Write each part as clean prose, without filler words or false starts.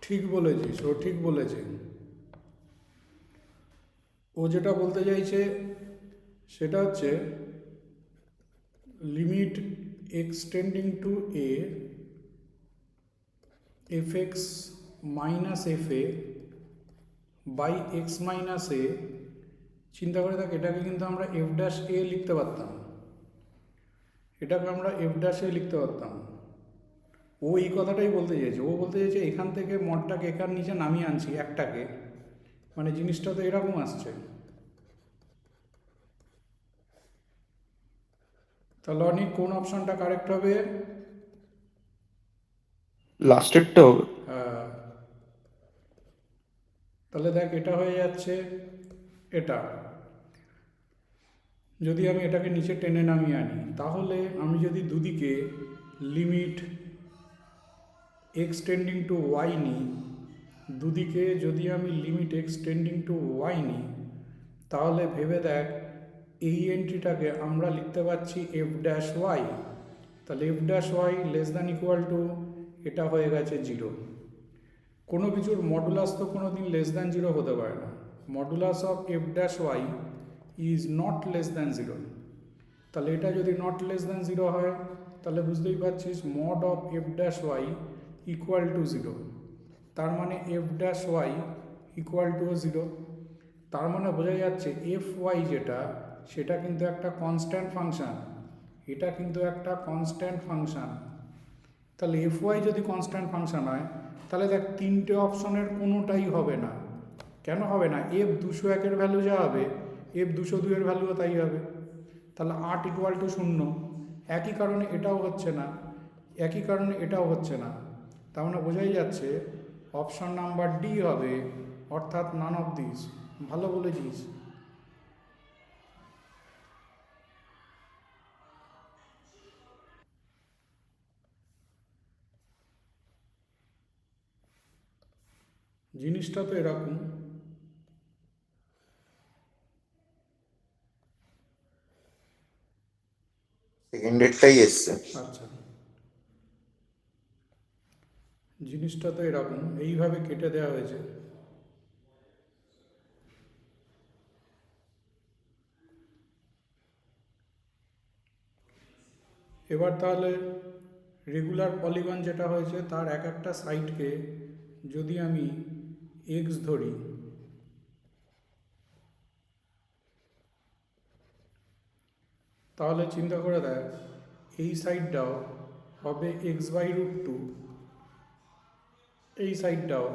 ঠিক বলেছিস, ও ঠিক বলেছে। ও যেটা বলতে চাইছে সেটা হচ্ছে limit extending to a f x minus f a by x minus a. চিন্তা করে দেখ, এটাকে কিন্তু আমরা এফ ড্যাশ এ লিখতে পারতাম, এটাকে আমরা এফ ড্যাশ এ লিখতে পারতাম। ও এই কথাটাই বলতে চাইছে, ও বলতে চাইছে এখান থেকে মডটাকে এখান নিচে নামিয়ে আনছি একটাকে, মানে জিনিসটা তো এরকম আসছে। তাহলে অনেক কোন অপশনটা কারেক্ট হবে? লাস্টেরটা হবে। হ্যাঁ। তাহলে দেখ, এটা হয়ে যাচ্ছে এটা। যদি আমি এটাকে নিচে টেনে নামিয়ে আনি, তাহলে আমি যদি দুদিকে লিমিট এক্সটেন্ডিং টু ওয়াই নিই, দুদিকে যদি আমি লিমিট এক্সটেন্ডিং টু ওয়াই নিই, তাহলে ভেবে দেখ এই এন্ট্রিটাকে আমরা লিখতে পারছি এফ ড্যাশ ওয়াই। তাহলে F dash Y less than equal to, এটা হয়ে গেছে জিরো। কোনো কিছুর মডুলাস তো কোনো দিন লেস দ্যান জিরো হতে পারে না। Modulus of F dash Y is not less than zero. তাহলে এটা যদি নট লেস দ্যান জিরো হয়, তাহলে বুঝতেই পারছিস mod of F dash Y equal to zero. তার মানে F dash Y equal to zero. তার মানে বোঝা যাচ্ছে এফ ওয়াই যেটা, সেটা কিন্তু একটা কনস্ট্যান্ট ফাংশান, এটা কিন্তু একটা কনস্ট্যান্ট ফাংশান। তাহলে এফ ওয়াই যদি কনস্ট্যান্ট ফাংশান হয়, তাহলে দেখ তিনটে অপশনের কোনোটাই হবে না। কেন হবে না? এফ 201-এর ভ্যালু যা হবে, এফ 202-এর ভ্যালুও তাই হবে। তাহলে 8 ইকুয়াল টু 0। একই কারণে এটাও হচ্ছে না, একই কারণে এটাও হচ্ছে না। তার মানে বোঝাই যাচ্ছে অপশন নাম্বার ডি হবে, অর্থাৎ নান অফ দিস। ভালো বলেছিস। জিনিসটা তো এরকম। সেকেন্ড ডেটটাই এসছে। আচ্ছা, জিনিসটা তো এরকম, এইভাবে কেটে দেওয়া হয়েছে। এবার তাহলে রেগুলার পলিগন যেটা হয়েছে, তার এক একটা সাইডকে যদি আমি এক্স ধরি, তাহলে চিন্তা করে দেখ এই সাইডটাও হবে এক্স বাই রুট টু, এই সাইডটাও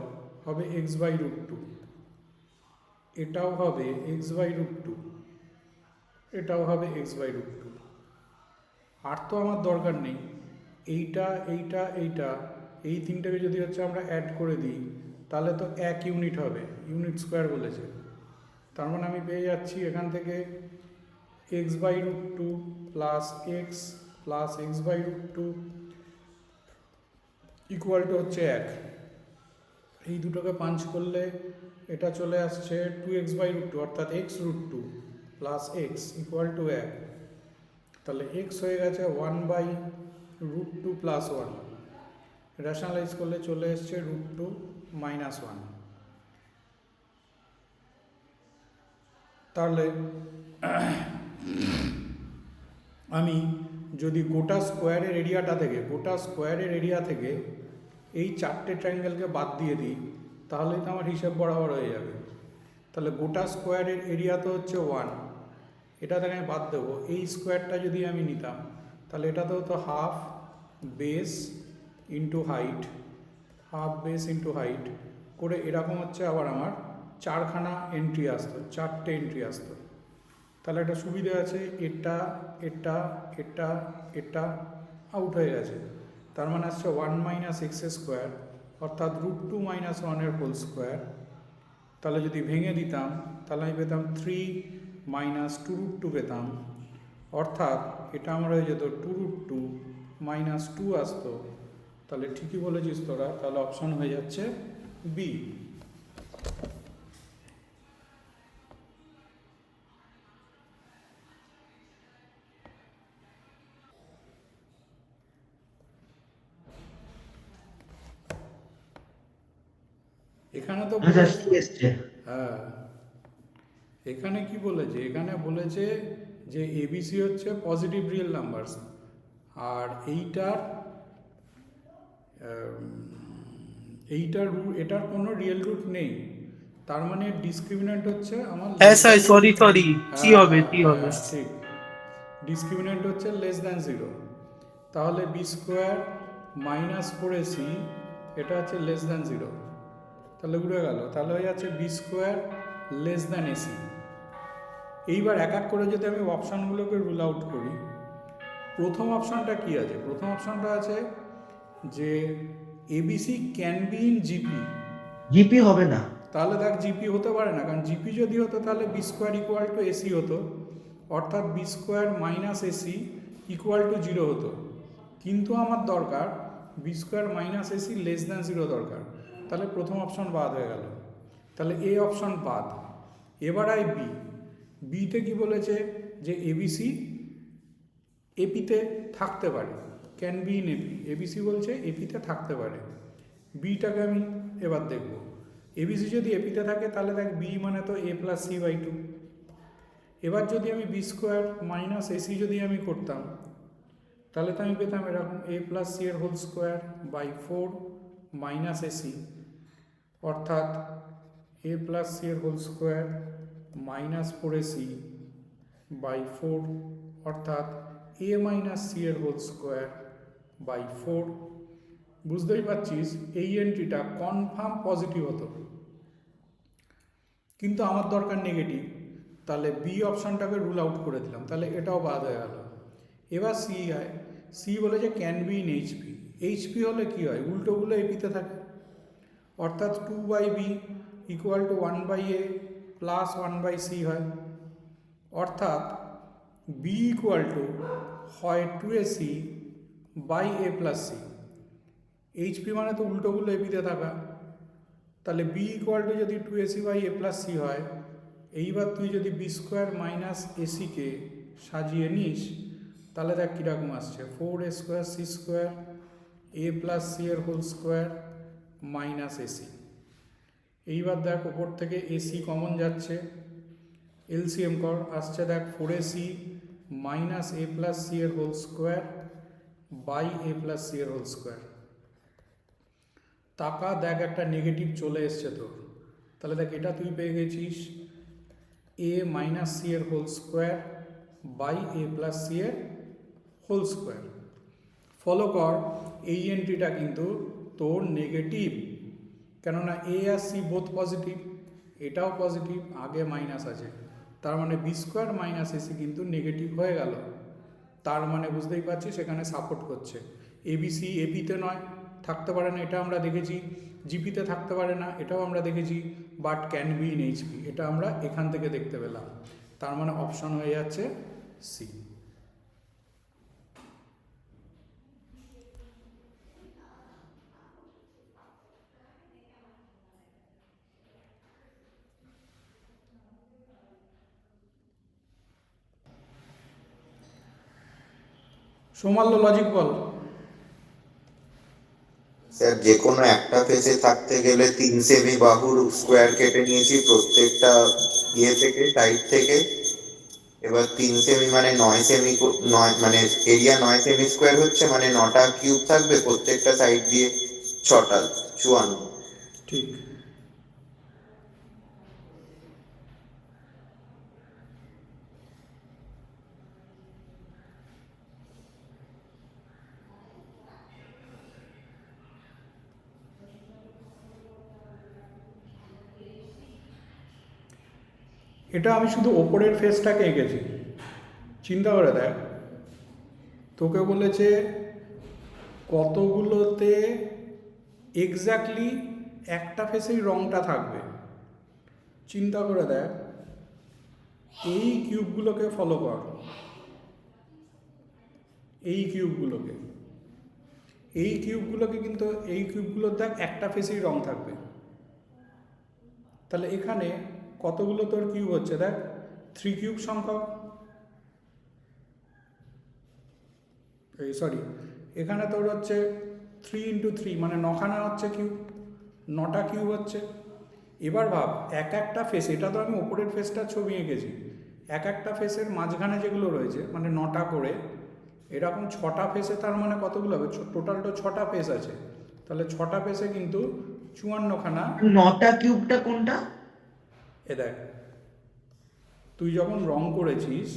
হবে এক্স বাই রুট টু, এটাও হবে এক্স বাই রুট টু, এটাও হবে এক্স বাই রুট টু। আর তো আমার দরকার নেই। এইটা এইটা এইটা, এই তিনটাকে যদি হচ্ছে আমরা অ্যাড করে দিই, তাহলে তো এক ইউনিট হবে, ইউনিট স্কোয়ার বলেছে। তার মানে আমি পেয়ে যাচ্ছি এখান থেকে X by root two plus X by root two equal to হচ্ছে এক। এই দুটোকে পাঞ্চ করলে এটা চলে আসছে 2x/√2, অর্থাৎ x√2 plus x equal two এক। তাহলে এক্স হয়ে গেছে 1/√2 প্লাস ওয়ান। রেশনালাইজ করলে চলে এসছে √2 মাইনাস ওয়ান। তাহলে আমি যদি গোটা স্কোয়ারের এরিয়া থেকে এই চারটে ট্রায়াঙ্গেলকে বাদ দিয়ে দিই, তাহলেই তো আমার হিসেব বরাবর হয়ে যাবে। তাহলে গোটা স্কোয়ারের এরিয়া তো হচ্ছে ওয়ান, এটা থেকে আমি বাদ দেবো। এই স্কোয়ারটা যদি আমি নিতাম, তাহলে এটা তো হতো half base into height, half base into height করে এরকম হচ্ছে আবার আমার চারখানা এন্ট্রি আসতো, চারটে এন্ট্রি আসতো। তাহলে একটা সুবিধা আছে, এটা এটা এটা এটা আউট হয়ে গেছে। তার মানে আসছে 1 - x², অর্থাৎ √2 - 1-এর হোল স্কোয়ার। তাহলে যদি ভেঙে দিতাম, তাহলে আমি পেতাম 3 - 2√2 পেতাম, অর্থাৎ এটা আমার হয়ে যেত 2√2 - 2 আসতো। তাহলে ঠিকই বলেছিস তোরা, তাহলে অপশন হয়ে যাচ্ছে বি। এখানে তো আচ্ছা বলেছে, সি এসছে। হ্যাঁ, এখানে কি বলেছে, এখানে বলেছে যে এবিসি হচ্ছে পজিটিভ রিয়েল নাম্বারস, আর এটার কোনো রিয়েল রুট নেই। তার মানে ডিসক্রিমিন্যান্ট হচ্ছে আমার হ্যাঁ less sir, than, sorry sorry, C হ্যাঁ হবে, হ্যাঁ সি হবে। হ্যাঁ ঠিক, ডিসক্রিমিন্যান্ট হচ্ছে লেস দ্যান জিরো। তাহলে B square minus four AC এটা হচ্ছে লেস দ্যান জিরো, তাহলে উড়ে গেল, তাহলে হয়ে যাচ্ছে B square less than AC. এইবার এক এক করে যদি আমি অপশানগুলোকে রুল আউট করি, প্রথম অপশানটা কি আছে, প্রথম অপশানটা আছে যে ABC can be in GP. GP হবে না। তাহলে দেখ জিপি হতে পারে না, কারণ জিপি যদি হতো তাহলে B square equal to AC হতো, অর্থাৎ B square minus AC equal to zero হতো। কিন্তু আমার দরকার B square minus AC less than zero দরকার, তাহলে প্রথম অপশন বাদ হয়ে গেল, তাহলে এ অপশন বাদ। এবার আই বি, বিতে কি বলেছে যে এবিসি এপিতে থাকতে পারে, can be in AP, ABC বলছে এপিতে থাকতে পারে। বিটাকে আমি এবার দেখব, এবিসি যদি এপিতে থাকে তাহলে দেখ বি মানে তো এ প্লাস সি বাই টু। এবার যদি আমি বি স্কোয়ার মাইনাস এসি যদি আমি করতাম, তাহলে তো আমি পেতাম এরকম এ প্লাস সি এর whole square by four minus AC, অর্থাৎ এ প্লাস সি এর whole square minus four AC by four, অর্থাৎ এ মাইনাস সি এর হোল স্কোয়ার বাই ফোর। বুঝতেই পারছিস এই এন্ট্রিটা কনফার্ম পজিটিভ হতো, কিন্তু আমার দরকার নেগেটিভ, তাহলে বি অপশানটাকে রুল আউট করে দিলাম, তাহলে এটাও বাদ হয়ে গেল। এবার সি হয়, সি বলে যে can be in HP. HP হলে কি হয়, উল্টোগুলো এপিতে থাকে, অর্থাৎ two by B equal to one by A plus one by C হয়, অর্থাৎ বি ইকুয়াল টু হয় two A C by A plus C. HP মানে তো উল্টোগুলো এপিতে থাকা, তাহলে বি ইকুয়াল টু যদি two AC by A plus C হয়, এইবার তুই যদি বি স্কোয়ার মাইনাস এসিকে সাজিয়ে নিস, তাহলে দেখ কীরকম আসছে, ফোর এ স্কোয়ার সি স্কোয়ার এ প্লাস সি এর হোল স্কোয়ার মাইনাস এসি। এইবার দেখ ওপর থেকে এসি কমন যাচ্ছে, এলসিএম কর, আসছে দেখ four AC minus A plus C এর whole square by A plus C এর হোল স্কোয়ার। টাকা দেখ একটা নেগেটিভ চলে এসছে তোর, তাহলে দেখ এটা তুই পেয়ে গেছিস এ মাইনাস সি এর whole square by A plus C এর হোল স্কোয়ার। ফলো কর, এই এন্ট্রিটা কিন্তু তোর নেগেটিভ, কেননা এ আর সি বোথ পজিটিভ, এটাও পজিটিভ, আগে মাইনাস আছে, তার মানে বি স্কোয়ার মাইনাস এসি কিন্তু নেগেটিভ হয়ে গেল। তার মানে বুঝতেই পারছি সেখানে সাপোর্ট করছে, এবিসি এপিতে নয়, থাকতে পারে না, এটা আমরা দেখেছি, জিপিতে থাকতে পারে না, এটাও আমরা দেখেছি, but can be in HP, এটা আমরা এখান থেকে দেখতে পেলাম, তার মানে অপশন হয়ে যাচ্ছে সি। সোমাল্য লজিক বল। স্যার যে কোনো একটা ফেসে থাকতে গেলে 3 সেমি বাহুর স্কোয়ার কেটে নিয়েছি প্রত্যেকটা ইয়ে থেকে, সাইড থেকে। এবার 3 সেমি মানে 9 সেমি, 9 মানে এরিয়া 9 সেমি স্কোয়ার হচ্ছে, মানে 9টা কিউব থাকবে প্রত্যেকটা সাইড দিয়ে, 6টা, 54। ঠিক, এটা আমি শুধু ওপরের ফেসটাকে এঁকেছি, চিন্তা করে দেখ, তোকে বলেছে কতগুলোতে এক্স্যাক্টলি একটা ফেসেই রঙটা থাকবে। চিন্তা করে দেখ, এই কিউবগুলোকে ফলো কর, এই কিউবগুলোকে, এই কিউবগুলোকে কিন্তু এই কিউবগুলোর দেখ একটা ফেসেই রং থাকবে, তাহলে এখানে কতগুলো তোর কিউব হচ্ছে দেখ, 3 কিউব সংখ্যক, এই সরি, এখানে তোর হচ্ছে 3 ইন্টু 3 মানে 9খানা হচ্ছে কিউব, 9টা কিউব হচ্ছে, এবার ভাব এক একটা ফেস, এটা তো আমি ওপরের ফেসটার ছবি এঁকেছি, এক একটা ফেসের মাঝখানে যেগুলো রয়েছে মানে 9টা করে, এরকম 6টা ফেসে তার মানে কতগুলো হবে, টোটাল তো 6টা ফেস আছে, তাহলে 6টা ফেসে কিন্তু 54খানা। 9টা কিউবটা কোনটা? এ দেখ, তুই যখন রং করেছিস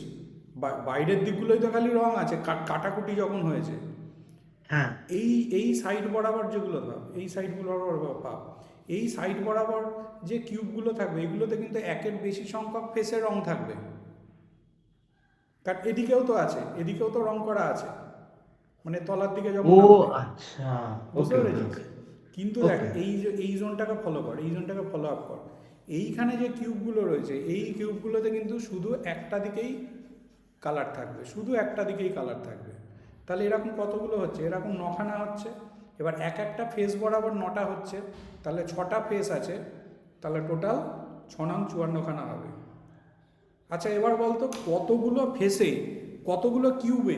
বাইরের দিকগুলোই তো খালি রং আছে, কাটাকুটি যখন হয়েছে, হ্যাঁ। এই সাইড বরাবর যেগুলো ভাব, এই সাইডগুলো বরাবর ভাব, এই সাইড বরাবর যে কিউবগুলো থাকবে এগুলোতে কিন্তু একের বেশি সংখ্যক ফেসের রং থাকবে, কারণ এদিকেও তো আছে, এদিকেও তো রং করা আছে, মানে তলার দিকে যখন ও নামবে, আচ্ছা, বুঝতে ওকে ওকে পেরেছিস? ওকে কিন্তু দেখ ওকে। এই জোনটাকে ফলো কর, এই জোনটাকে ফলো আপ কর, এইখানে যে কিউবগুলো রয়েছে এই কিউবগুলোতে কিন্তু শুধু একটা দিকেই কালার থাকবে, শুধু একটা দিকেই কালার থাকবে। তাহলে এরকম কতগুলো হচ্ছে, এরকম 9খানা হচ্ছে। এবার এক একটা ফেস বরাবর 9টা হচ্ছে, তাহলে 6টা ফেস আছে, তাহলে টোটাল 6 নং 54খানা হবে। আচ্ছা এবার বলতো কতগুলো ফেসে কতগুলো কিউবে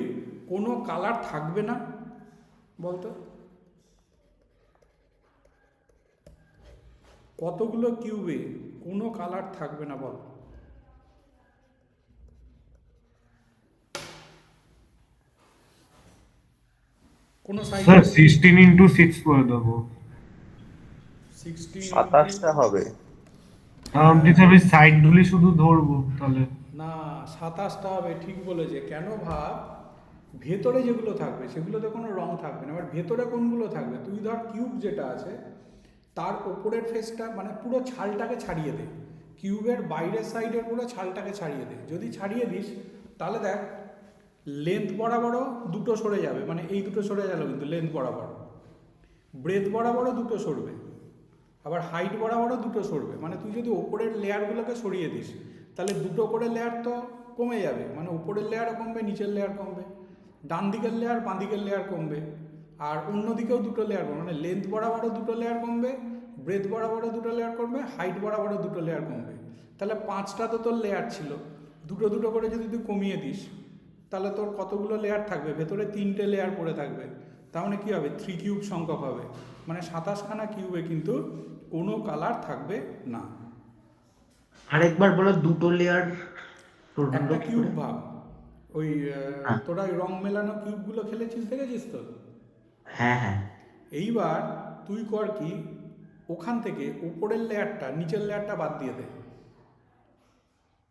কোনো কালার থাকবে না বলতো, কতগুলো কিউবে কোনো কালার থাকবে না বল? কোনো সাইড স্যার 16x6 করে দেবো। 16 27টা হবে। আপনি তাহলে সাইডগুলি শুধু ধরবো তাহলে। না, 27টা হবে, ঠিক বলেছে। কেন ভাব, ভেতরে যেগুলো থাকবে সেগুলোতে কোনো রং থাকবে না, এবার ভেতরে কোনগুলো থাকবে, তুই ধর কিউব যেটা আছে তার ওপরের ফেসটা মানে পুরো ছালটাকে ছাড়িয়ে দে, কিউবের বাইরের সাইডের পুরো ছালটাকে ছাড়িয়ে দে, যদি ছাড়িয়ে দিস তাহলে দেখ লেন্থ বরাবরও দুটো সরে যাবে, মানে এই দুটো সরে গেল কিন্তু লেন্থ বরাবর, ব্রেথ বরাবরও দুটো সরবে, আবার হাইট বরাবরও দুটো সরবে, মানে তুই যদি ওপরের লেয়ারগুলোকে সরিয়ে দিস তাহলে দুটো করে লেয়ার তো কমে যাবে, মানে উপরের লেয়ারও কমবে নিচের লেয়ার কমবে, ডান দিকের লেয়ার বাঁ দিকের লেয়ার কমবে, আর অন্য দিকেও দুটো লেয়ার কমবে, মানে লেন্থ বরাবরও দুটো লেয়ার কমবে, ব্রেথ বরাবরও দুটো লেয়ার কমবে, হাইট বরাবরও দুটো লেয়ার কমবে। তাহলে 5টা তো তোর লেয়ার ছিল, দুটো দুটো করে যদি তুই কমিয়ে দিস তাহলে তোর কতগুলো লেয়ার থাকবে, ভেতরে 3টে লেয়ার পড়ে থাকবে, তার মানে কী হবে 3 কিউব সংখ্যক হবে, মানে 27খানা কিউবে কিন্তু কোনো কালার থাকবে না। আরেকবার বলো, দুটো লেয়ার একটা কি কিউব করে? ভাব, ওই হ্যাঁ তোরা ওই রং মেলানো কিউবগুলো খেলেছিস, দেখেছিস তো? হ্যাঁ হ্যাঁ। এইবার তুই কর কি, ওখান থেকে উপরের লেয়ারটা নিচের লেয়ারটা বাদ দিয়ে দে,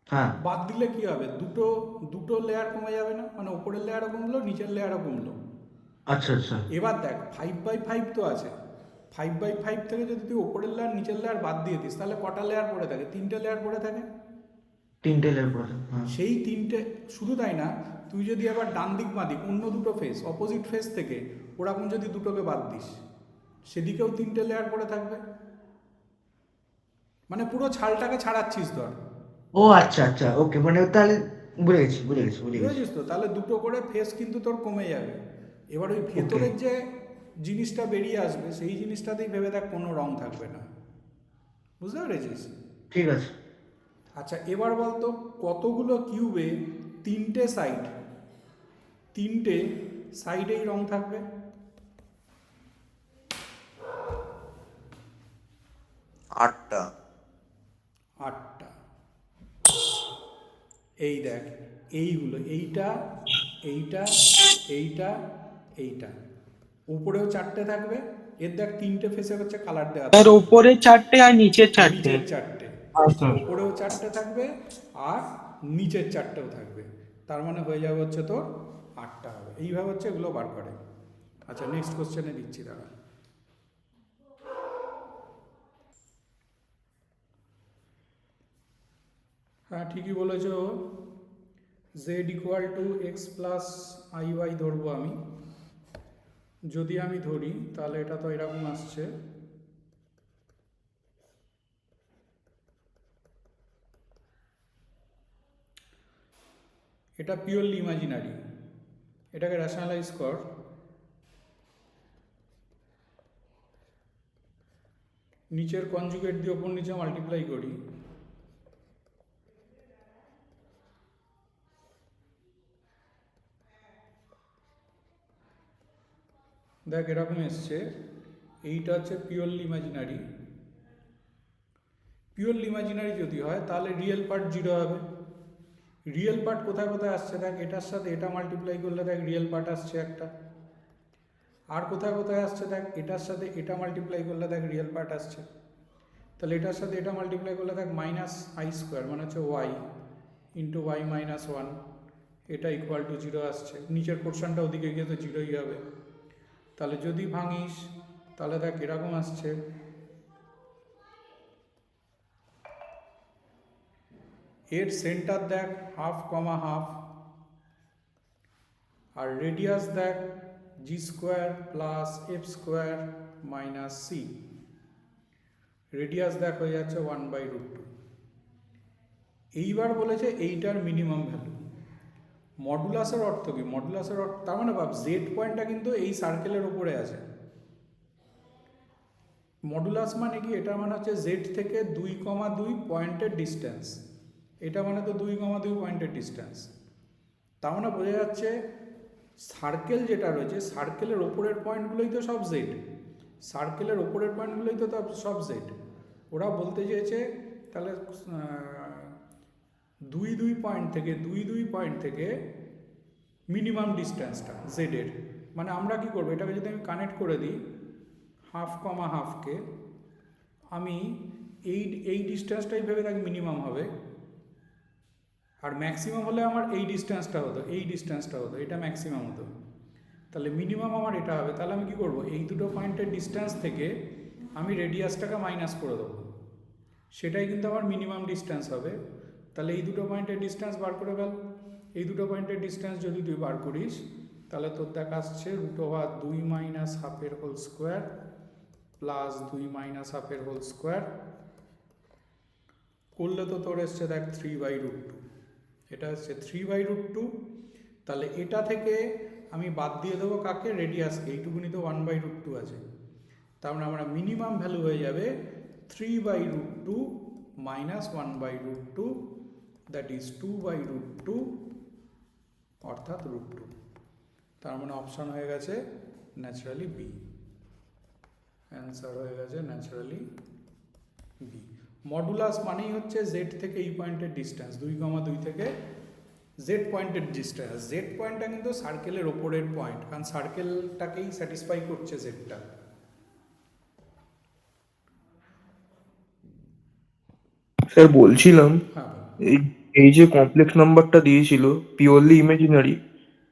হ্যাঁ বাদ দিলে কি হবে, দুটো দুটো লেয়ার কমে যাবে না, মানে উপরের লেয়ারও কমলো নিচের লেয়ারও কমলো। আচ্ছা আচ্ছা। এবার দেখ 5x5 তো আছে, 5x5 থেকে যদি তুই উপরের লেয়ার নিচের লেয়ার বাদ দিয়ে দিস তাহলে কটা লেয়ার পড়ে থাকে, 3টে লেয়ার পড়ে থাকে। 3টে লেয়ার পড়ে, হ্যাঁ। সেই 3টে, শুধু তাই না, তুই যদি আবার ডান দিক বাঁ দিক অন্য দুটো ফেস অপোজিট ফেস থেকে ওরকম যদি দুটোকে বাদ দিস সেদিকেও 3টে লেয়ার পড়ে থাকবে, মানে পুরো ছালটাকে ছাড়াচ্ছিস ধর, ও আচ্ছা আচ্ছা, ওকে, মানে তাহলে বুঝে গেছি বুঝে গেছি বুঝে গেছি। বুঝেছিস তো? তাহলে দুটো করে ফেস কিন্তু তোর কমে যাবে। এবার ওই ওকে, ভেতরের যে জিনিসটা বেরিয়ে আসবে সেই জিনিসটাতেই ভেবে দেখ কোনো রং থাকবে না, বুঝতে পেরেছিস? ঠিক আছে। আচ্ছা এবার বলতো কতগুলো কিউবে 3টে সাইড, 3টে সাইডেই রং থাকবে? 8টা। 8টা। এই দেখ এইগুলো, এইটা এইটা এইটা এইটা, উপরেও 4টে থাকবে, এর দেখ 3টে ফেসে হচ্ছে কালার দেওয়া তার থাকবে, উপরে 4টে আর নিচের 4টে। নিচের 4টে, আচ্ছা উপরেও 4টে থাকবে আর নিচের 4টেও থাকবে, তার মানে হয়ে যাবে হচ্ছে তোর 8টা হবে। এইভাবে হচ্ছে এগুলো বার করে। আচ্ছা নেক্সট কোশ্চেনে দিচ্ছি দাঁড়া। হ্যাঁ ঠিকই বলেছো, Z equal to X plus I Y ধরবো আমি, যদি আমি ধরি তাহলে এটা তো এরকম আসছে, এটা পিওরলি ইমাজিনারি, এটাকে র্যাশনালাইজ কর, নিচের কনজুগেট দিয়ে ওপর নিচে মাল্টিপ্লাই করি, দেখ এরকম এসছে, এইটা হচ্ছে পিওরলি ইমাজিনারি, পিওরলি ইমাজিনারি যদি হয় তাহলে রিয়েল পার্ট 0 হবে। রিয়েল পার্ট কোথায় কোথায় আসছে দেখ, এটার সাথে এটা মাল্টিপ্লাই করলে দেখ রিয়েল পার্ট আসছে একটা। আর কোথায় কোথায় আসছে দেখ, এটার সাথে এটা মাল্টিপ্লাই করলে দেখ রিয়েল পার্ট আসছে। তাহলে এটার সাথে এটা মাল্টিপ্লাই করলে দেখ মাইনাস আই স্কোয়ার মানে হচ্ছে Y into Y minus one, এটা ইকুয়াল টু 0 আসছে। নিচের পোর্শনটা ওদিকে গিয়ে তো 0ই হবে। তাহলে যদি ভাঙিস তাহলে দেখ এরকম আসছে, এর সেন্টার দেখ হাফ কমা হাফ, আর রেডিয়াস দেখ g square plus f square minus c, radius দেখ হয়ে যাচ্ছে 1/√2। এইবার বলেছে এইটার মিনিমাম ভ্যালু। মডুলাসের অর্থ কি? মডুলাসের অর্থ তার মানে ভাব জেড পয়েন্টটা কিন্তু এই সার্কেলের ওপরে আছে। মডুলাস মানে কি? এটা মানে হচ্ছে জেড থেকে 2,2 পয়েন্টের ডিস্টেন্স। এটা মানে তো 2,2 পয়েন্টের ডিস্টেন্স। তার মানে বোঝা যাচ্ছে সার্কেল যেটা রয়েছে সার্কেলের ওপরের পয়েন্টগুলোই তো সব জেড, সার্কেলের ওপরের পয়েন্টগুলোই তো সব জেড। ওরা বলতে চেয়েছে তাহলে 2 পয়েন্ট থেকে মিনিমাম ডিস্টেন্সটা জেডের, মানে আমরা কি করবো, এটাকে যদি আমি কানেক্ট করে দিই হাফ কমা হাফকে, আমি এই ডিস্টেন্সটাই ভেবে থাকি মিনিমাম হবে, আর ম্যাক্সিমাম হলে আমার এই ডিস্টেন্সটা হতো, এটা ম্যাক্সিমাম হতো। তাহলে মিনিমাম আমার এটা হবে। তাহলে আমি কি করব, এই দুটো পয়েন্টের ডিস্টেন্স থেকে আমি রেডিয়াসটাকে মাইনাস করে দেবো, সেটাই কিন্তু আমার মিনিমাম ডিস্টেন্স হবে। তাহলে এই দুটো পয়েন্টের ডিস্টেন্স বার করে ফেল। এই দুটো পয়েন্টের ডিস্টেন্স যদি তুই বার করিস তাহলে তোর দেখা আসছে √2 মাইনাস হাফের হোল স্কোয়ার প্লাস 2 মাইনাস হাফের হোল স্কোয়ার করলে তো তোর এসছে দেখ 3/√2, এটা হচ্ছে 3/√2। তাহলে এটা থেকে আমি বাদ দিয়ে দেবো কাকে? রেডিয়াসকে। এইটুকুনি তো 1/√2 আছে। তার মানে আমরা মিনিমাম ভ্যালু হয়ে যাবে 3/√2 মাইনাস 1/√2, দ্যাট ইজ 2/√2 অর্থাৎ √2। তার মানে অপশান হয়ে গেছে ন্যাচারালি বি, অ্যান্সার হয়ে গেছে ন্যাচারালি বি। মডুলাস মানেই হচ্ছে জেড থেকে এই পয়েন্টের ডিস্টেন্স, 2,2 থেকে জেড পয়েন্টের ডিস্টেন্স। জেড পয়েন্টটা কিন্তু সার্কেলের ওপরের পয়েন্ট, কারণ সার্কেলটাকেই স্যাটিসফাই করছে জেডটা। স্যার বলছিলাম, হ্যাঁ এই এই যে কমপ্লেক্স নাম্বারটা দিয়েছিল পিওরলি ইমাজিনারি,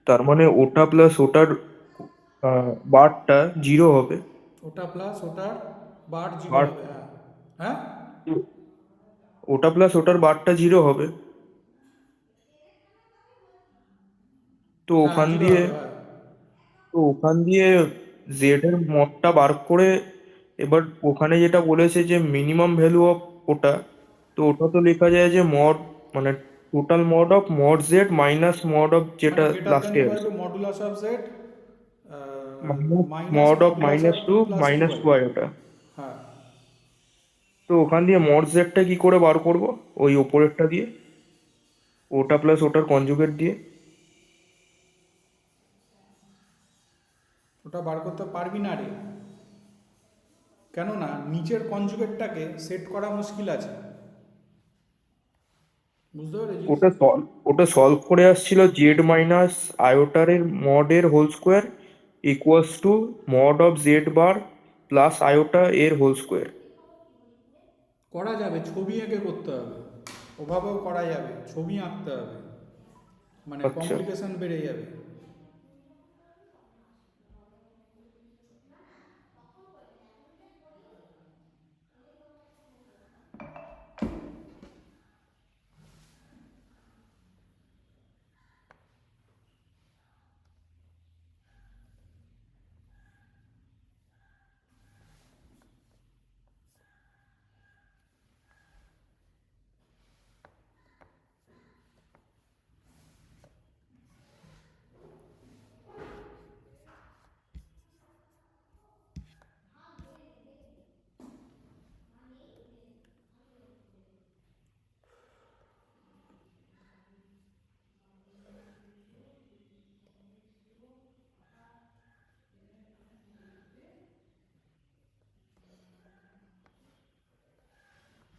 তার মানে ওটা প্লাস ওটার বারটা 0 হবে। ওটা প্লাস ওটার বার 0 বার হবে। হ্যাঁ হ্যাঁ ওটা প্লাস ওটার বারটা 0 হবে। তো হ্যাঁ ওখান 0 দিয়ে হবে। হ্যাঁ তো ওখান দিয়ে জেড এর মডটা বার করে, এবার ওখানে যেটা বলেছে যে মিনিমাম ভ্যালু অফ ওটা, তো ওটা তো লেখা যায় যে মড, মানে total mod of mod z minus mod of মানে যেটা গ্রেটার দ্যান লাস্টে ইকুয়াল আছে, to modulus of z minus minus mod of modulus of -2 2 plus minus 2i। 2i ওটা। হ্যাঁ তো ওখান দিয়ে মড জেডটা কি করে বার করব? ওই ওপরেরটা দিয়ে, ওটা প্লাস ওটার কনজুগেট দিয়ে। ওটা বার করতে পারবি না রে, কেননা নিচের কনজুগেটটাকে সেট করা মুশকিল আছে, বুঝতে পেরেছিস? ওটা সলভ করে আসছিল জেড মাইনাস আয়োটারের মডের whole square equals to mod of z bar plus iota এর হোল স্কোয়ার। করা যাবে, ছবি এঁকে করতে হবে, ওভাবেও করা যাবে, ছবি আঁকতে হবে, মানে আচ্ছা, কমপ্লিকেশন বেড়ে যাবে।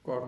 কর।